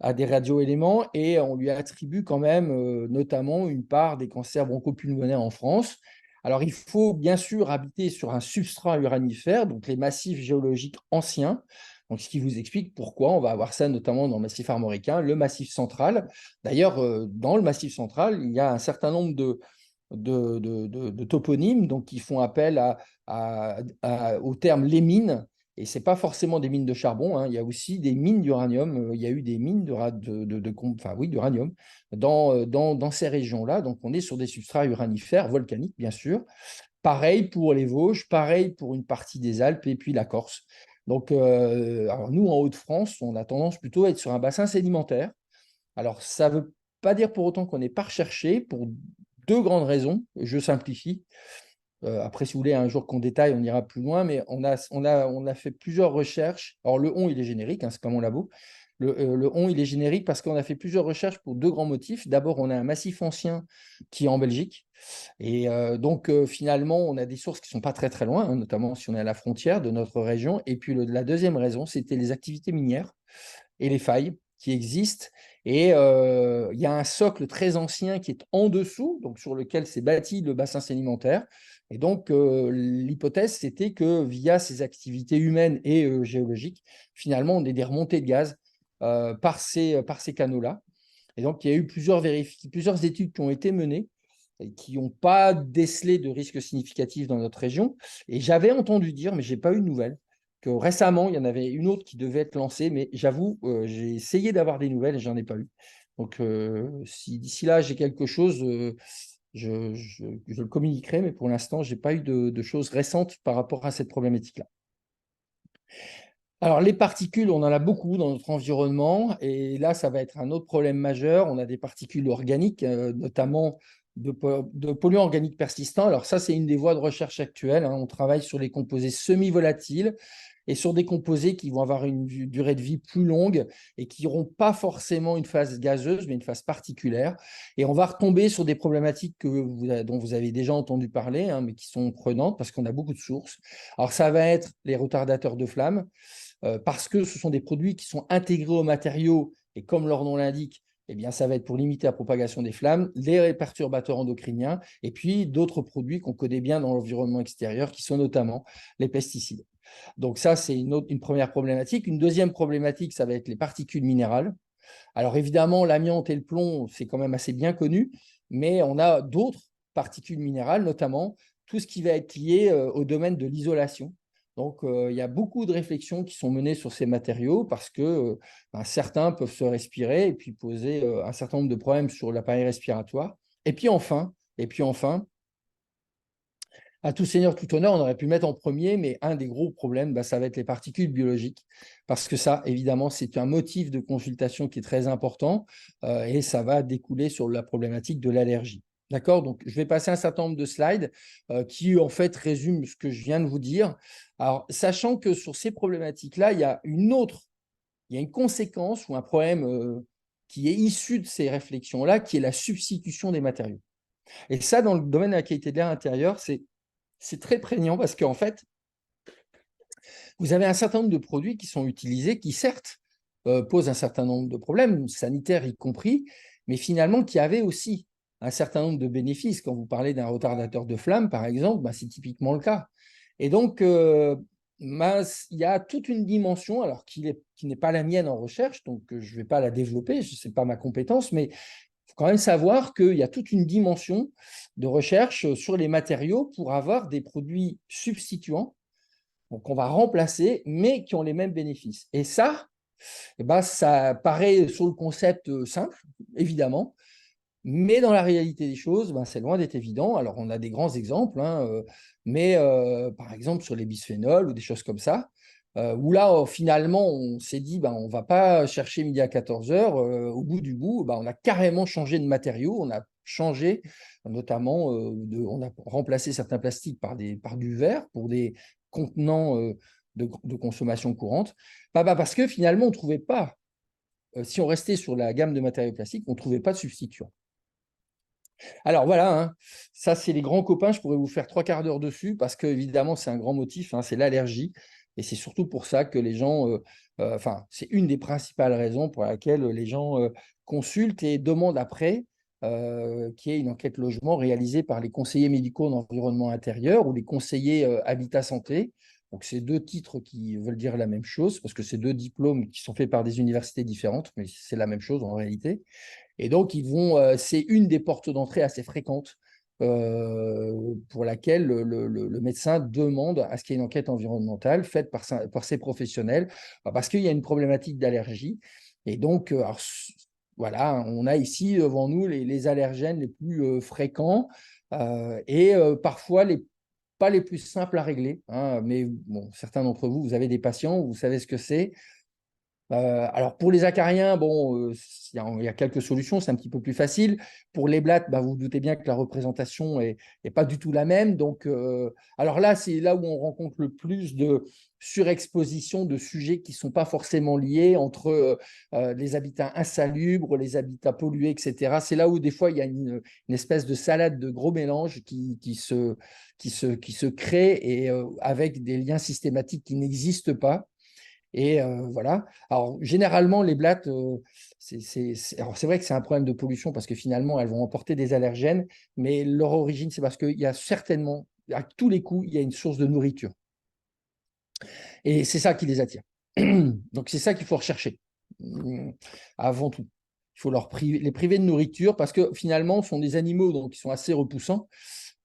à des radioéléments et on lui attribue quand même notamment une part des cancers bronchopulmonaires en France. Alors, il faut bien sûr habiter sur un substrat uranifère, donc les massifs géologiques anciens. Donc, ce qui vous explique pourquoi on va avoir ça notamment dans le massif armoricain, le massif central. D'ailleurs, dans le massif central, il y a un certain nombre de toponymes donc, qui font appel au terme les mines. Et ce n'est pas forcément des mines de charbon, hein. Il y a aussi des mines d'uranium. Il y a eu des mines d'uranium dans ces régions-là. Donc, on est sur des substrats uranifères, volcaniques, bien sûr. Pareil pour les Vosges, pareil pour une partie des Alpes et puis la Corse. Donc, alors nous, en Hauts-de-France, on a tendance plutôt à être sur un bassin sédimentaire. Alors, ça ne veut pas dire pour autant qu'on n'est pas recherché pour deux grandes raisons. Je simplifie. Après, si vous voulez, un jour qu'on détaille, on ira plus loin, mais on a fait plusieurs recherches. Alors, le on, il est générique, hein, c'est pas mon labo. Le on, il est générique parce qu'on a fait plusieurs recherches pour deux grands motifs. D'abord, on a un massif ancien qui est en Belgique. Et donc, finalement, on a des sources qui ne sont pas très, très loin, hein, notamment si on est à la frontière de notre région. Et puis, la deuxième raison, c'était les activités minières et les failles qui existent. Et il y a un socle très ancien qui est en dessous, donc sur lequel s'est bâti le bassin sédimentaire. Et donc, l'hypothèse, c'était que via ces activités humaines et géologiques, finalement, on ait des remontées de gaz par ces canaux-là. Et donc, il y a eu plusieurs études qui ont été menées et qui n'ont pas décelé de risques significatifs dans notre région. Et j'avais entendu dire, mais je n'ai pas eu de nouvelles, que récemment, il y en avait une autre qui devait être lancée, mais j'avoue, j'ai essayé d'avoir des nouvelles et j'en ai pas eu. Donc, si d'ici là, j'ai quelque chose, je le communiquerai, mais pour l'instant, je n'ai pas eu de choses récentes par rapport à cette problématique-là. Alors, les particules, on en a beaucoup dans notre environnement, et là, ça va être un autre problème majeur. On a des particules organiques, notamment de polluants organiques persistants. Alors, ça, c'est une des voies de recherche actuelles, hein. On travaille sur les composés semi-volatiles et sur des composés qui vont avoir une durée de vie plus longue et qui n'auront pas forcément une phase gazeuse, mais une phase particulière. Et on va retomber sur des problématiques dont vous avez déjà entendu parler, hein, mais qui sont prenantes parce qu'on a beaucoup de sources. Alors, ça va être les retardateurs de flamme, parce que ce sont des produits qui sont intégrés aux matériaux et comme leur nom l'indique, eh bien, ça va être pour limiter la propagation des flammes, les perturbateurs endocriniens et puis d'autres produits qu'on connaît bien dans l'environnement extérieur qui sont notamment les pesticides. Donc ça, c'est une première problématique. Une deuxième problématique, ça va être les particules minérales. Alors évidemment, l'amiante et le plomb, c'est quand même assez bien connu, mais on a d'autres particules minérales, notamment tout ce qui va être lié au domaine de l'isolation. Donc, il y a beaucoup de réflexions qui sont menées sur ces matériaux parce que certains peuvent se respirer et puis poser un certain nombre de problèmes sur l'appareil respiratoire. Et puis enfin, à tout seigneur, tout honneur, on aurait pu mettre en premier, mais un des gros problèmes, ça va être les particules biologiques, parce que ça, évidemment, c'est un motif de consultation qui est très important, et ça va découler sur la problématique de l'allergie. D'accord? Donc, je vais passer un certain nombre de slides qui, en fait, résument ce que je viens de vous dire. Alors, sachant que sur ces problématiques-là, il y a une conséquence ou un problème qui est issu de ces réflexions-là, qui est la substitution des matériaux. Et ça, dans le domaine de la qualité de l'air intérieur, c'est très prégnant parce qu'en fait, vous avez un certain nombre de produits qui sont utilisés qui, certes, posent un certain nombre de problèmes, sanitaires y compris, mais finalement qui avaient aussi un certain nombre de bénéfices. Quand vous parlez d'un retardateur de flamme, par exemple, c'est typiquement le cas. Et donc, il y a toute une dimension, alors qui n'est pas la mienne en recherche, donc je ne vais pas la développer, ce n'est pas ma compétence, mais il faut quand même savoir qu'il y a toute une dimension de recherche sur les matériaux pour avoir des produits substituants, donc on va remplacer, mais qui ont les mêmes bénéfices. Et ça, ça paraît sur le concept simple, évidemment, mais dans la réalité des choses, c'est loin d'être évident. Alors, on a des grands exemples, hein, mais par exemple sur les bisphénols ou des choses comme ça, où là, finalement, on s'est dit, on ne va pas chercher midi à 14 heures. Au bout du bout, on a carrément changé de matériaux. On a changé, notamment, on a remplacé certains plastiques par du verre pour des contenants de consommation courante. Parce que finalement, on ne trouvait pas, si on restait sur la gamme de matériaux plastiques, on ne trouvait pas de substituant. Alors voilà, hein, ça c'est les grands copains, je pourrais vous faire 3 quarts d'heure dessus parce que évidemment c'est un grand motif, hein, c'est l'allergie et c'est surtout pour ça que les gens, c'est une des principales raisons pour laquelle les gens consultent et demandent après qu'il y ait une enquête logement réalisée par les conseillers médicaux d'environnement intérieur ou les conseillers habitat santé. Donc c'est 2 titres qui veulent dire la même chose parce que c'est 2 diplômes qui sont faits par des universités différentes, mais c'est la même chose en réalité. Et donc, c'est une des portes d'entrée assez fréquentes pour laquelle le médecin demande à ce qu'il y ait une enquête environnementale faite par ces professionnels, parce qu'il y a une problématique d'allergie. Et donc, voilà, on a ici devant nous les allergènes les plus fréquents et parfois pas les plus simples à régler, hein, mais bon, certains d'entre vous, vous avez des patients, vous savez ce que c'est. Alors pour les acariens, il y a quelques solutions, c'est un petit peu plus facile. Pour les blattes, vous vous doutez bien que la représentation est pas du tout la même. Donc, alors là, c'est là où on rencontre le plus de surexposition de sujets qui ne sont pas forcément liés entre les habitats insalubres, les habitats pollués, etc. C'est là où des fois il y a une espèce de salade de gros mélange qui se crée et avec des liens systématiques qui n'existent pas. Et voilà. Alors, généralement, les blattes, alors c'est vrai que c'est un problème de pollution parce que finalement, elles vont emporter des allergènes, mais leur origine, c'est parce qu'il y a certainement, à tous les coups, il y a une source de nourriture. Et c'est ça qui les attire. Donc, c'est ça qu'il faut rechercher avant tout. Il faut les priver de nourriture parce que finalement, ce sont des animaux donc, qui sont assez repoussants,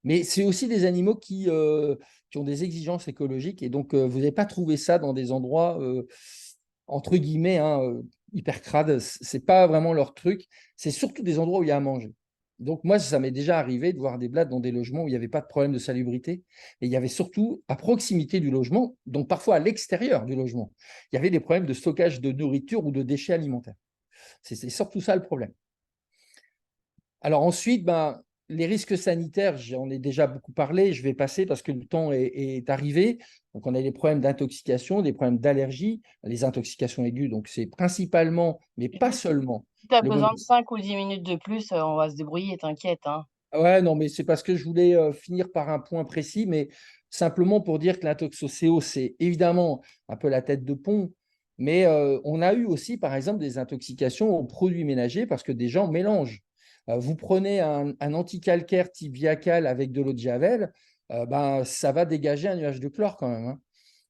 mais c'est aussi des animaux qui qui ont des exigences écologiques. Et donc, vous n'allez pas trouver ça dans des endroits, entre guillemets, hein, hyper crades. Ce n'est pas vraiment leur truc. C'est surtout des endroits où il y a à manger. Donc, moi, ça m'est déjà arrivé de voir des blattes dans des logements où il n'y avait pas de problème de salubrité. Et il y avait surtout à proximité du logement, donc parfois à l'extérieur du logement, il y avait des problèmes de stockage de nourriture ou de déchets alimentaires. C'est surtout ça le problème. Alors ensuite, ben, les risques sanitaires, j'en ai déjà beaucoup parlé, je vais passer parce que le temps est arrivé. Donc on a des problèmes d'intoxication, des problèmes d'allergie, les intoxications aiguës, donc c'est principalement, mais pas Juste, seulement, si tu as le besoin de monospace. 5 ou 10 minutes de plus, on va se débrouiller, t'inquiète, hein. Ouais, non, mais c'est parce que je voulais finir par un point précis, mais simplement pour dire que l'intox au CO, c'est évidemment un peu la tête de pont, mais on a eu aussi, par exemple, des intoxications aux produits ménagers parce que des gens mélangent. Vous prenez un anticalcaire type Viacal avec de l'eau de Javel, ben, ça va dégager un nuage de chlore quand même, hein.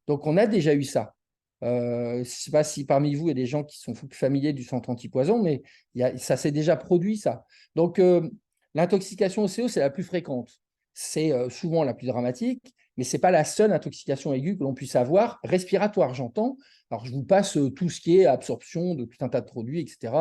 Donc, on a déjà eu ça. Je ne sais pas si parmi vous, il y a des gens qui sont familiers du centre antipoison, mais ça s'est déjà produit, ça. Donc, l'intoxication au CO, c'est la plus fréquente. C'est souvent la plus dramatique, mais ce n'est pas la seule intoxication aiguë que l'on puisse avoir, respiratoire, j'entends. Alors, je vous passe tout ce qui est absorption de tout un tas de produits, etc.,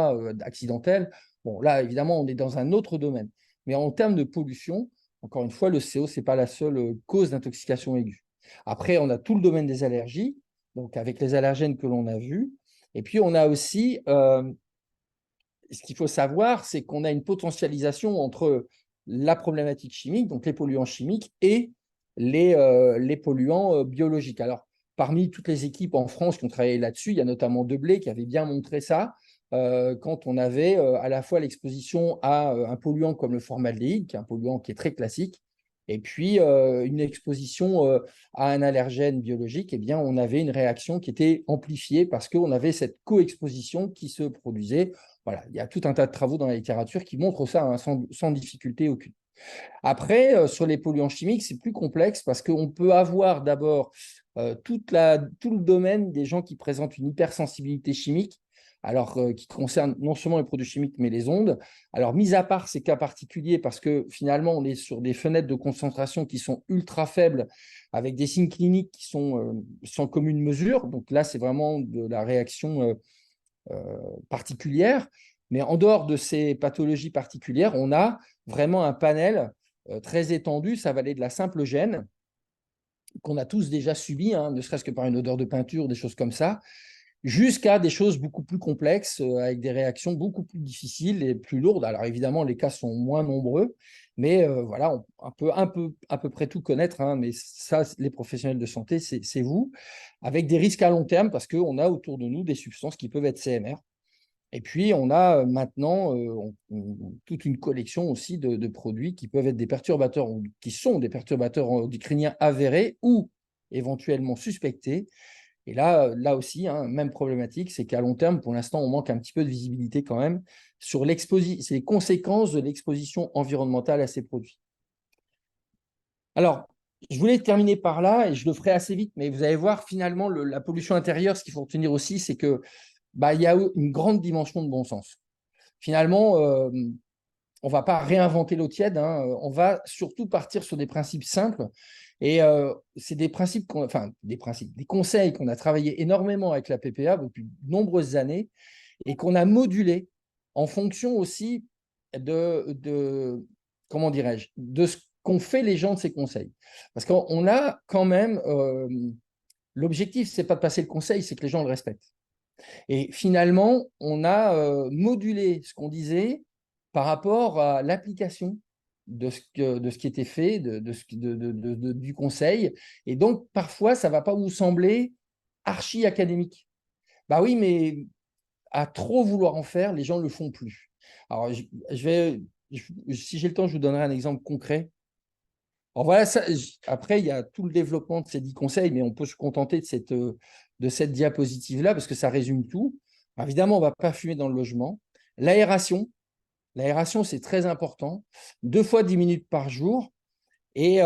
accidentels. Bon, là, évidemment, on est dans un autre domaine. Mais en termes de pollution, encore une fois, le CO, ce n'est pas la seule cause d'intoxication aiguë. Après, on a tout le domaine des allergies, donc avec les allergènes que l'on a vus. Et puis, on a aussi, ce qu'il faut savoir, c'est qu'on a une potentialisation entre la problématique chimique, donc les polluants chimiques, et les polluants biologiques. Alors, parmi toutes les équipes en France qui ont travaillé là-dessus, il y a notamment Deblay qui avait bien montré ça, quand on avait à la fois l'exposition à un polluant comme le formaldéhyde, qui est un polluant qui est très classique, et puis une exposition à un allergène biologique, eh bien, on avait une réaction qui était amplifiée parce qu'on avait cette coexposition qui se produisait. Voilà, il y a tout un tas de travaux dans la littérature qui montrent ça, hein, sans difficulté aucune. Après, sur les polluants chimiques, c'est plus complexe parce qu'on peut avoir d'abord tout le domaine des gens qui présentent une hypersensibilité chimique, alors qui concerne non seulement les produits chimiques, mais les ondes. Alors, mis à part ces cas particuliers, parce que finalement, on est sur des fenêtres de concentration qui sont ultra faibles, avec des signes cliniques qui sont sans commune mesure. Donc là, c'est vraiment de la réaction particulière. Mais en dehors de ces pathologies particulières, on a vraiment un panel très étendu. Ça va aller de la simple gêne, qu'on a tous déjà subi, hein, ne serait-ce que par une odeur de peinture, des choses comme ça, jusqu'à des choses beaucoup plus complexes, avec des réactions beaucoup plus difficiles et plus lourdes. Alors évidemment, les cas sont moins nombreux, mais voilà, on peut à peu près tout connaître, hein, mais ça, les professionnels de santé, c'est vous, avec des risques à long terme, parce qu'on a autour de nous des substances qui peuvent être CMR. Et puis, on a maintenant toute une collection aussi de produits qui peuvent être des perturbateurs, ou qui sont des perturbateurs endocriniens avérés ou éventuellement suspectés. Et là aussi, hein, même problématique, c'est qu'à long terme, pour l'instant, on manque un petit peu de visibilité quand même sur les conséquences de l'exposition environnementale à ces produits. Alors, je voulais terminer par là, et je le ferai assez vite, mais vous allez voir, finalement, la pollution intérieure, ce qu'il faut retenir aussi, c'est que il y a une grande dimension de bon sens. Finalement, on ne va pas réinventer l'eau tiède, hein, on va surtout partir sur des principes simples. Et c'est des principes, des conseils qu'on a travaillé énormément avec la PPA depuis de nombreuses années et qu'on a modulés en fonction aussi comment dirais-je, de ce qu'ont fait les gens de ces conseils. Parce qu'on a quand même, l'objectif, ce n'est pas de passer le conseil, c'est que les gens le respectent. Et finalement, on a modulé ce qu'on disait par rapport à l'application de ce qui était fait, du conseil. Et donc, parfois, ça ne va pas vous sembler archi-académique. Bah oui, mais à trop vouloir en faire, les gens ne le font plus. Alors, si j'ai le temps, je vous donnerai un exemple concret. Alors voilà, après, il y a tout le développement de ces 10 conseils, mais on peut se contenter de cette diapositive-là parce que ça résume tout. Alors, évidemment, on ne va pas fumer dans le logement. L'aération, c'est très important. 2 fois 10 minutes par jour. Et,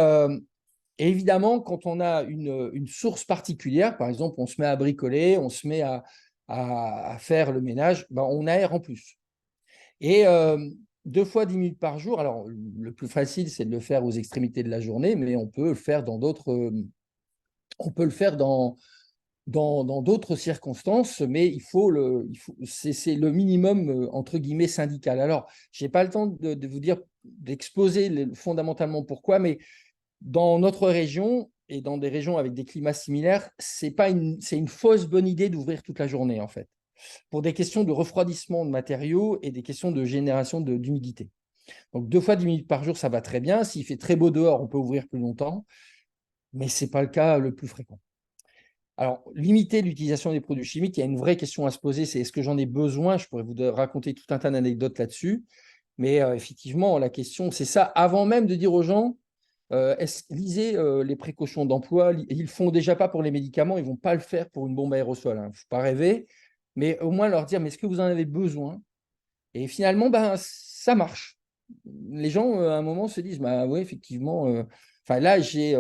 évidemment, quand on a une source particulière, par exemple, on se met à bricoler, on se met à faire le ménage, ben, on aère en plus. Et 2 fois 10 minutes par jour. Alors, le plus facile, c'est de le faire aux extrémités de la journée, mais on peut le faire dans d'autres, on peut le faire dans d'autres circonstances, mais c'est le minimum, entre guillemets, syndical. Alors, je n'ai pas le temps de vous dire, d'exposer fondamentalement pourquoi, mais dans notre région et dans des régions avec des climats similaires, c'est une fausse bonne idée d'ouvrir toute la journée, en fait, pour des questions de refroidissement de matériaux et des questions de génération d'humidité. Donc, 2 fois 10 minutes par jour, ça va très bien. S'il fait très beau dehors, on peut ouvrir plus longtemps, mais ce n'est pas le cas le plus fréquent. Alors, limiter l'utilisation des produits chimiques, il y a une vraie question à se poser, c'est est-ce que j'en ai besoin? Je pourrais vous raconter tout un tas d'anecdotes là-dessus. Mais effectivement, la question, c'est ça. Avant même de dire aux gens, lisez les précautions d'emploi. Ils ne le font déjà pas pour les médicaments, ils ne vont pas le faire pour une bombe aérosol. Il ne faut pas rêver. Mais au moins leur dire, mais est-ce que vous en avez besoin? Et finalement, ben, ça marche. Les gens, à un moment, se disent, bah, oui, effectivement. Enfin, là, j'ai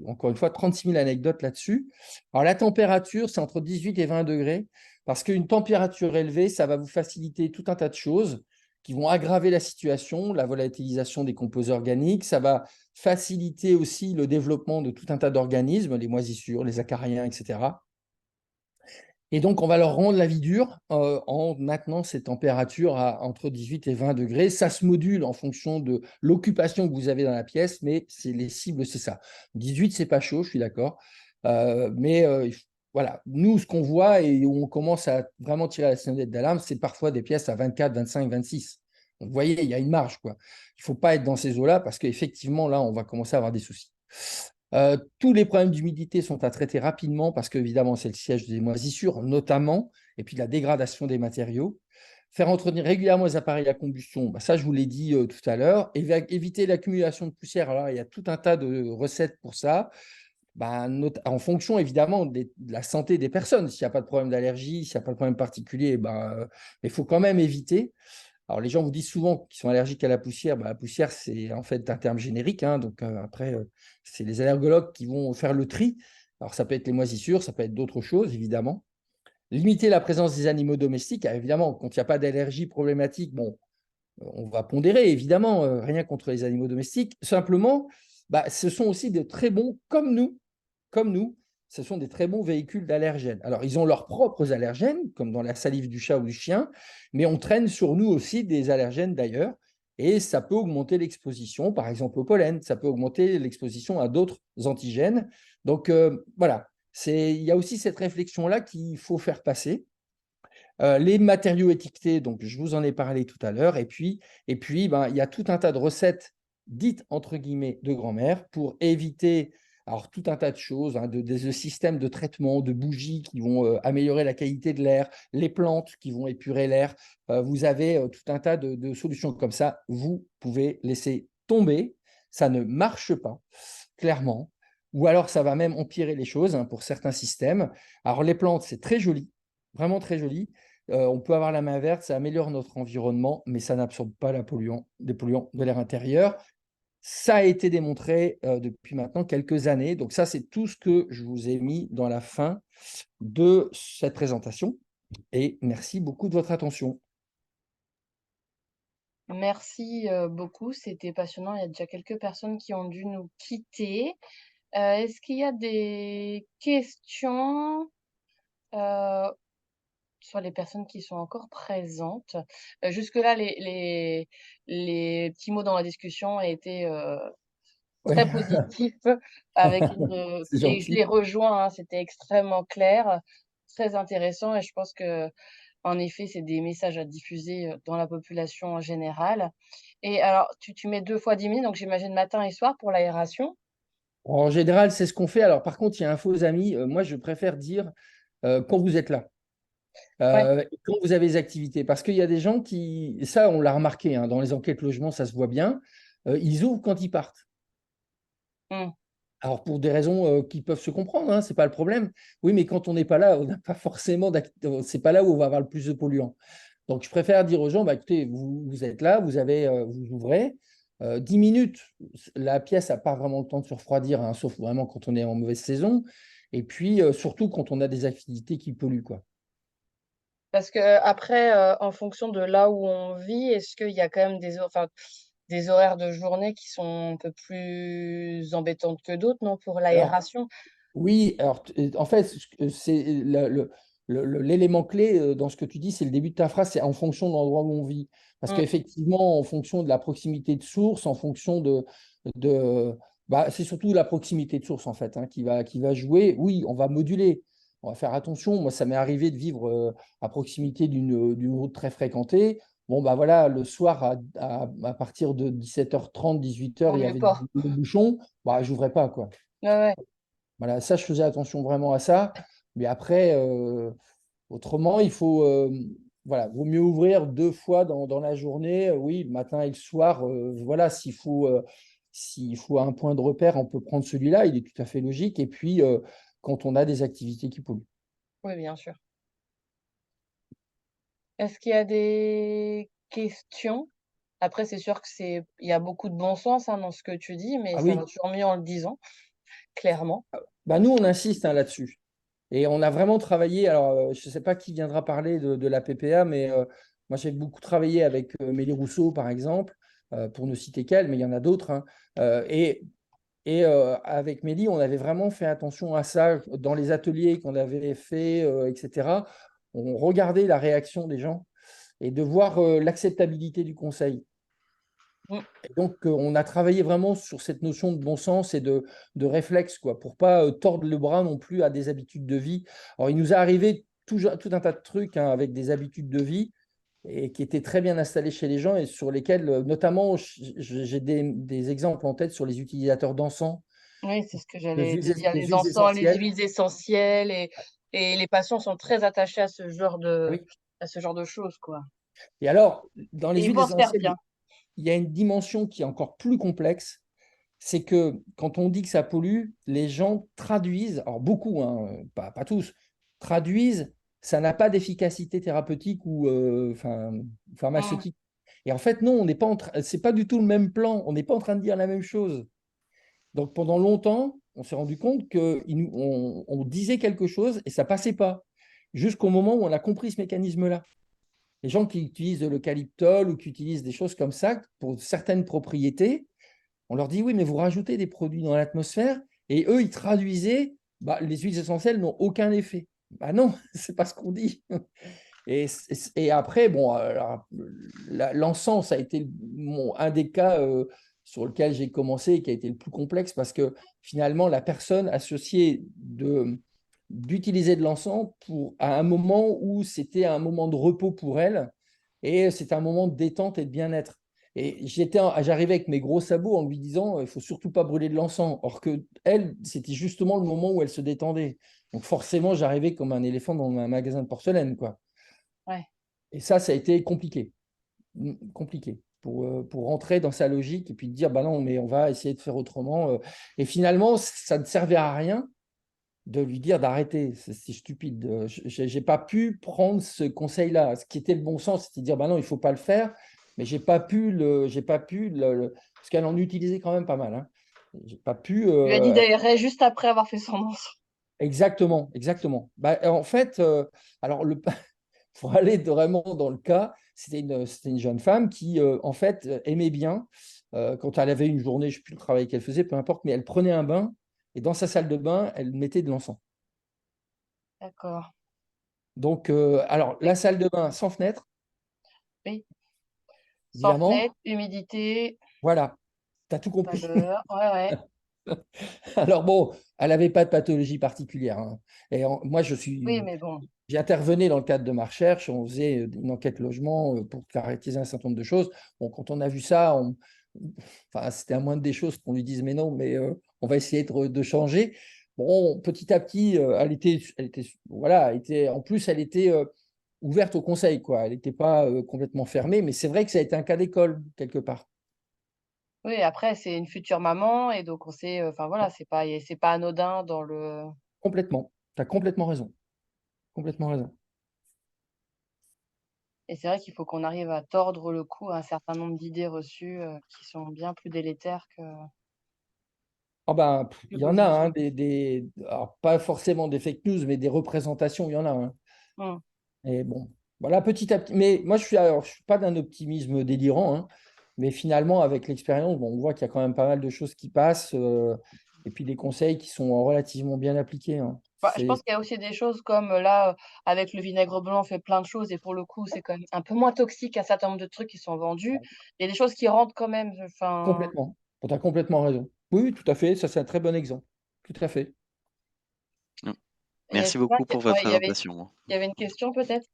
encore une fois 36 000 anecdotes là-dessus. Alors, la température, c'est entre 18 et 20 degrés, parce qu'une température élevée, ça va vous faciliter tout un tas de choses qui vont aggraver la situation, la volatilisation des composés organiques. Ça va faciliter aussi le développement de tout un tas d'organismes, les moisissures, les acariens, etc. Et donc, on va leur rendre la vie dure en maintenant ces températures à entre 18 et 20 degrés. Ça se module en fonction de l'occupation que vous avez dans la pièce, mais les cibles, c'est ça. 18, c'est pas chaud, je suis d'accord. Mais voilà, nous, ce qu'on voit et où on commence à vraiment tirer la sonnette d'alarme, c'est parfois des pièces à 24, 25, 26. Donc, vous voyez, il y a une marge, quoi. Il ne faut pas être dans ces eaux-là parce qu'effectivement, là, on va commencer à avoir des soucis. Tous les problèmes d'humidité sont à traiter rapidement parce qu'évidemment, c'est le siège des moisissures, notamment, et puis la dégradation des matériaux. Faire entretenir régulièrement les appareils à combustion, bah, ça, je vous l'ai dit tout à l'heure. Éviter l'accumulation de poussière. Alors, il y a tout un tas de recettes pour ça. Bah, en fonction, évidemment, de la santé des personnes. S'il n'y a pas de problème d'allergie, s'il n'y a pas de problème particulier, bah, il faut quand même éviter. Alors, les gens vous disent souvent qu'ils sont allergiques à la poussière. Bah, la poussière, c'est en fait un terme générique, hein. Donc, après, c'est les allergologues qui vont faire le tri. Alors, ça peut être les moisissures, ça peut être d'autres choses, évidemment. Limiter la présence des animaux domestiques. Alors, évidemment, quand il n'y a pas d'allergie problématique, bon, on va pondérer, évidemment, rien contre les animaux domestiques. Simplement, bah, ce sont aussi de très bons, comme nous, ce sont des très bons véhicules d'allergènes. Alors, ils ont leurs propres allergènes, comme dans la salive du chat ou du chien, mais on traîne sur nous aussi des allergènes d'ailleurs, et ça peut augmenter l'exposition, par exemple au pollen, ça peut augmenter l'exposition à d'autres antigènes. Donc, voilà, il y a aussi cette réflexion-là qu'il faut faire passer. Les matériaux étiquetés, donc je vous en ai parlé tout à l'heure, et puis ben, il y a tout un tas de recettes dites entre guillemets de grand-mère pour éviter alors tout un tas de choses, hein, des systèmes de traitement, de bougies qui vont améliorer la qualité de l'air, les plantes qui vont épurer l'air. Vous avez tout un tas de solutions comme ça. Vous pouvez laisser tomber, ça ne marche pas, clairement. Ou alors ça va même empirer les choses, hein, pour certains systèmes. Alors les plantes, c'est très joli, vraiment très joli. On peut avoir la main verte, ça améliore notre environnement, mais ça n'absorbe pas des polluants de l'air intérieur. Ça a été démontré depuis maintenant quelques années. Donc ça, c'est tout ce que je vous ai mis dans la fin de cette présentation. Et merci beaucoup de votre attention. Merci beaucoup, c'était passionnant. Il y a déjà quelques personnes qui ont dû nous quitter. Est-ce qu'il y a des questions sur les personnes qui sont encore présentes? Jusque-là, les petits mots dans la discussion étaient Ouais, très positifs avec c'est et je gentil. les rejoins, hein, c'était extrêmement clair, très intéressant et je pense que en effet, c'est des messages à diffuser, dans la population en général et alors tu mets 2 fois 10 minutes, donc j'imagine matin et soir pour l'aération? En général, c'est ce qu'on fait. Alors, par contre, il y a un faux ami. Moi, je préfère dire quand vous êtes là. Ouais. Et quand vous avez des activités, parce qu'il y a des gens qui, ça on l'a remarqué, hein, dans les enquêtes logement, ça se voit bien, ils ouvrent quand ils partent. Mmh. Alors pour des raisons qui peuvent se comprendre, hein, c'est pas le problème. Oui, mais quand on n'est pas là, on n'a pas forcément c'est pas là où on va avoir le plus de polluants. Donc je préfère dire aux gens, bah, écoutez, vous êtes là, vous ouvrez. 10 minutes, la pièce n'a pas vraiment le temps de se refroidir, hein, sauf vraiment quand on est en mauvaise saison. Et puis surtout quand on a des activités qui polluent, quoi. Parce que après, en fonction de là où on vit, est-ce qu'il y a quand même enfin, des horaires de journée qui sont un peu plus embêtantes que d'autres, non, pour Alors, l'aération? oui, alors en fait, c'est l'élément clé dans ce que tu dis, c'est le début de ta phrase, c'est en fonction de l'endroit où on vit. Parce Mm. qu'effectivement, en fonction de la proximité de source, en fonction de c'est surtout la proximité de source en fait qui va jouer. Oui, on va moduler, on va faire attention. Moi, ça m'est arrivé de vivre à proximité d'une route très fréquentée. Bon, bah voilà, le soir, à partir de 17h30, 18h, Vaut il y mieux avait pas. des bouchons, bah, j'ouvrais pas, quoi. Ouais, ouais. Voilà, ça, je faisais attention vraiment à ça. Mais après, autrement, il faut, voilà, vaut mieux ouvrir 2 fois dans la journée. Oui, le matin et le soir. Voilà, s'il faut un point de repère, on peut prendre celui-là. Il est tout à fait logique. Et puis, quand on a des activités qui polluent. Oui, bien sûr. Est-ce qu'il y a des questions? Après, c'est sûr que il y a beaucoup de bon sens, hein, dans ce que tu dis, mais Ah ça va oui, toujours mieux en le disant, clairement. bah, nous, on insiste là-dessus. Et on a vraiment travaillé. Alors, je ne sais pas qui viendra parler de la PPA, mais moi, j'ai beaucoup travaillé avec Mélie Rousseau, par exemple, pour ne citer qu'elle, mais il y en a d'autres, hein. Et avec Mélie, on avait vraiment fait attention à ça dans les ateliers qu'on avait fait, etc. On regardait la réaction des gens et de voir l'acceptabilité du conseil. Mmh. Et donc, on a travaillé vraiment sur cette notion de bon sens et de réflexe, quoi, pour pas tordre le bras non plus à des habitudes de vie. Alors, il nous est arrivé tout un tas de trucs, hein, avec des habitudes de vie et qui étaient très bien installées chez les gens et sur lesquels, notamment, j'ai des exemples en tête sur les utilisateurs d'encens, Oui, c'est ce que de j'allais te huiles, dire, de les huiles encens, les essentielles. huiles essentielles et les patients sont très attachés Ah oui. à ce genre de choses, quoi. Et alors, dans Et les il huiles faut se faire essentielles, bien. il y a une dimension qui est encore plus complexe. C'est que quand on dit que ça pollue, les gens traduisent, alors beaucoup, hein, pas tous, traduisent, ça n'a pas d'efficacité thérapeutique ou enfin, Mmh. pharmaceutique. Et en fait, non, on n'est pas c'est pas du tout le même plan, on n'est pas en train de dire la même chose. Donc pendant longtemps, on s'est rendu compte qu'on disait quelque chose et ça passait pas, jusqu'au moment où on a compris ce mécanisme-là. Les gens qui utilisent l'eucalyptol ou qui utilisent des choses comme ça pour certaines propriétés, on leur dit oui, mais vous rajoutez des produits dans l'atmosphère et eux, ils traduisaient bah, les huiles essentielles n'ont aucun effet. Bah non, c'est pas ce qu'on dit. Et après, bon, alors, l'encens, ça a été un des cas sur lequel j'ai commencé et qui a été le plus complexe parce que finalement, la personne associée d'utiliser de l'encens à un moment où c'était un moment de repos pour elle et c'était un moment de détente et de bien-être. Et j'arrivais avec mes gros sabots en lui disant, il faut surtout pas brûler de l'encens. Or que elle, c'était justement le moment où elle se détendait. Donc forcément, j'arrivais comme un éléphant dans un magasin de porcelaine, quoi. Ouais. Et ça a été compliqué, compliqué pour rentrer dans sa logique et puis dire, bah non, mais on va essayer de faire autrement. Et finalement, ça ne servait à rien de lui dire d'arrêter. C'est stupide. Je n'ai pas pu prendre ce conseil-là. Ce qui était le bon sens, c'était de dire, bah non, il ne faut pas le faire. Mais j'ai pas pu parce qu'elle en utilisait quand même pas mal, hein. J'ai pas pu. Tu lui as dit d'aérer juste après avoir fait son encens. Exactement, exactement. Bah, en fait, alors pour aller vraiment dans le cas, c'était une jeune femme qui, en fait, aimait bien, quand elle avait une journée, je ne sais plus le travail qu'elle faisait, peu importe, mais elle prenait un bain et dans sa salle de bain, elle mettait de l'encens. D'accord. Donc, alors, la Et salle de bain sans fenêtre, oui, sans évidemment, fenêtre, humidité, voilà, tu as tout compris. chaleur. Ouais, ouais. Alors bon, elle n'avait pas de pathologie particulière, hein. Et moi, Oui, mais bon. j'intervenais dans le cadre de ma recherche, on faisait une enquête logement pour caractériser un certain nombre de choses. Bon, quand on a vu ça, enfin, c'était à moindre des choses qu'on lui dise, mais non, mais on va essayer de changer. Bon, petit à petit, voilà, en plus, elle était ouverte au conseil, quoi. Elle n'était pas complètement fermée, mais c'est vrai que ça a été un cas d'école, quelque part. Oui, après, c'est une future maman et donc on sait, enfin voilà, c'est pas anodin dans le Complètement. Tu as complètement raison. Complètement raison. et c'est vrai qu'il faut qu'on arrive à tordre le cou à un certain nombre d'idées reçues, qui sont bien plus délétères Ah ben, que il y en a, hein, positives. alors, pas forcément des fake news, mais des représentations, il y en a, hein. Mmh. Et bon. Voilà, petit à petit. Mais moi, alors, je suis pas d'un optimisme délirant, hein, mais finalement, avec l'expérience, bon, on voit qu'il y a quand même pas mal de choses qui passent, et puis des conseils qui sont relativement bien appliqués, hein. Bah, je C'est pense qu'il y a aussi des choses comme, là, avec le vinaigre blanc, on fait plein de choses et pour le coup, c'est quand même un peu moins toxique un certain nombre de trucs qui sont vendus. Il y a des choses qui rentrent quand même, enfin, complètement. Tu as complètement raison. Oui, oui, tout à fait. Ça, c'est un très bon exemple. Tout à fait. Mm. et Merci Sylvain, beaucoup pour votre ouais, présentation. il y avait une question peut-être?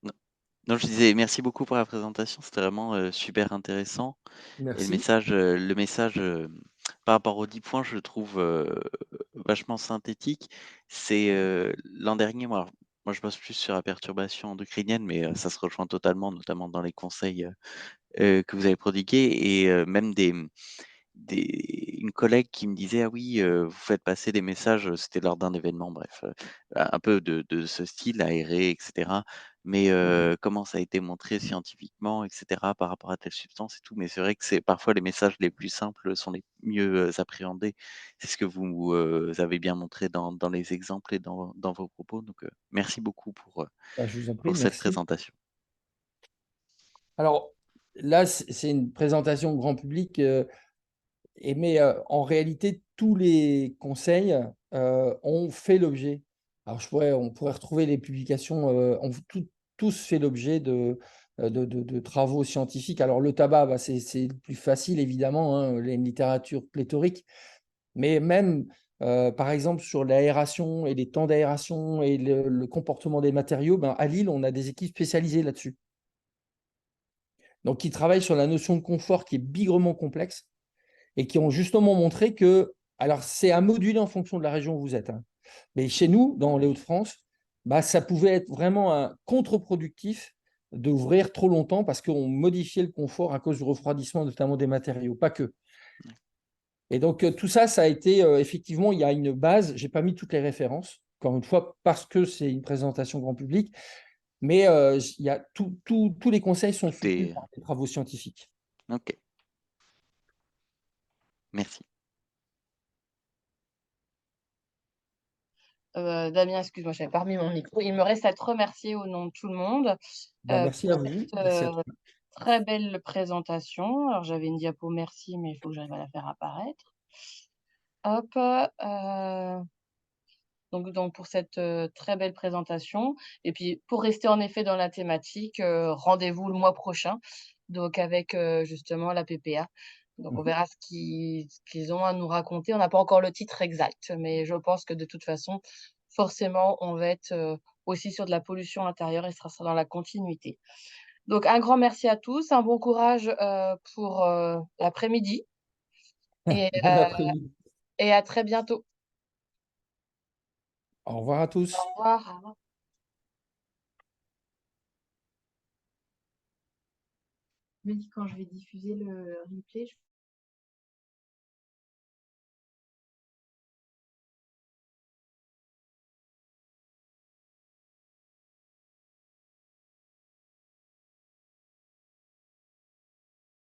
Non, non, je disais merci beaucoup pour la présentation, c'était vraiment super intéressant. Et Merci. le message par rapport aux 10 points, je le trouve vachement synthétique. C'est l'an dernier, moi je bosse plus sur la perturbation endocrinienne, mais ça se rejoint totalement, notamment dans les conseils que vous avez prodigués et même une collègue qui me disait: «Ah oui, vous faites passer des messages», c'était lors d'un événement, bref, un peu de ce style, aéré et cetera. Mais comment ça a été montré scientifiquement et cetera par rapport à telle substance et tout. Mais c'est vrai que c'est parfois les messages les plus simples sont les mieux, appréhendés. C'est ce que vous, avez bien montré dans les exemples et dans vos propos. Donc merci beaucoup Bah, je vous en prie, pour cette merci. présentation. Alors là, c'est une présentation grand public, mais en réalité, tous les conseils ont fait l'objet. Alors, on pourrait retrouver les publications, tous fait l'objet de travaux scientifiques. Alors, le tabac, bah, c'est le plus facile, évidemment, hein, il y a une littérature pléthorique, mais même, par exemple, sur l'aération et les temps d'aération et le comportement des matériaux, ben, à Lille, on a des équipes spécialisées là-dessus. Donc, qui travaillent sur la notion de confort qui est bigrement complexe et qui ont justement montré que, alors c'est à moduler en fonction de la région où vous êtes, hein, mais chez nous, dans les Hauts-de-France, bah, ça pouvait être vraiment un contre-productif d'ouvrir trop longtemps parce qu'on modifiait le confort à cause du refroidissement, notamment des matériaux, pas que. Et donc, tout ça, ça a été, effectivement, il y a une base, j'ai pas mis toutes les références, encore une fois, parce que c'est une présentation grand public, mais il y a tous les conseils sont Tout soutenus est par des travaux scientifiques. OK, merci. Damien, excuse-moi, j'avais pas remis mon micro. Il me reste à te remercier au nom de tout le monde, Bah, merci pour à vous, cette, merci à toi. très belle présentation. Alors j'avais une diapo merci, mais il faut que j'arrive à la faire apparaître. Hop, donc pour cette, très belle présentation et puis pour rester en effet dans la thématique, rendez-vous le mois prochain, donc avec, justement la PPA. Donc on Mhm. verra ce qu'ils ont à nous raconter. On n'a pas encore le titre exact, mais je pense que de toute façon, forcément, on va être, aussi sur de la pollution intérieure et ça sera dans la continuité. Donc un grand merci à tous, un bon courage, pour, l'après-midi et Bon après-midi. et à très bientôt. Au revoir à Au tous. revoir. Je me dis quand je vais diffuser le replay,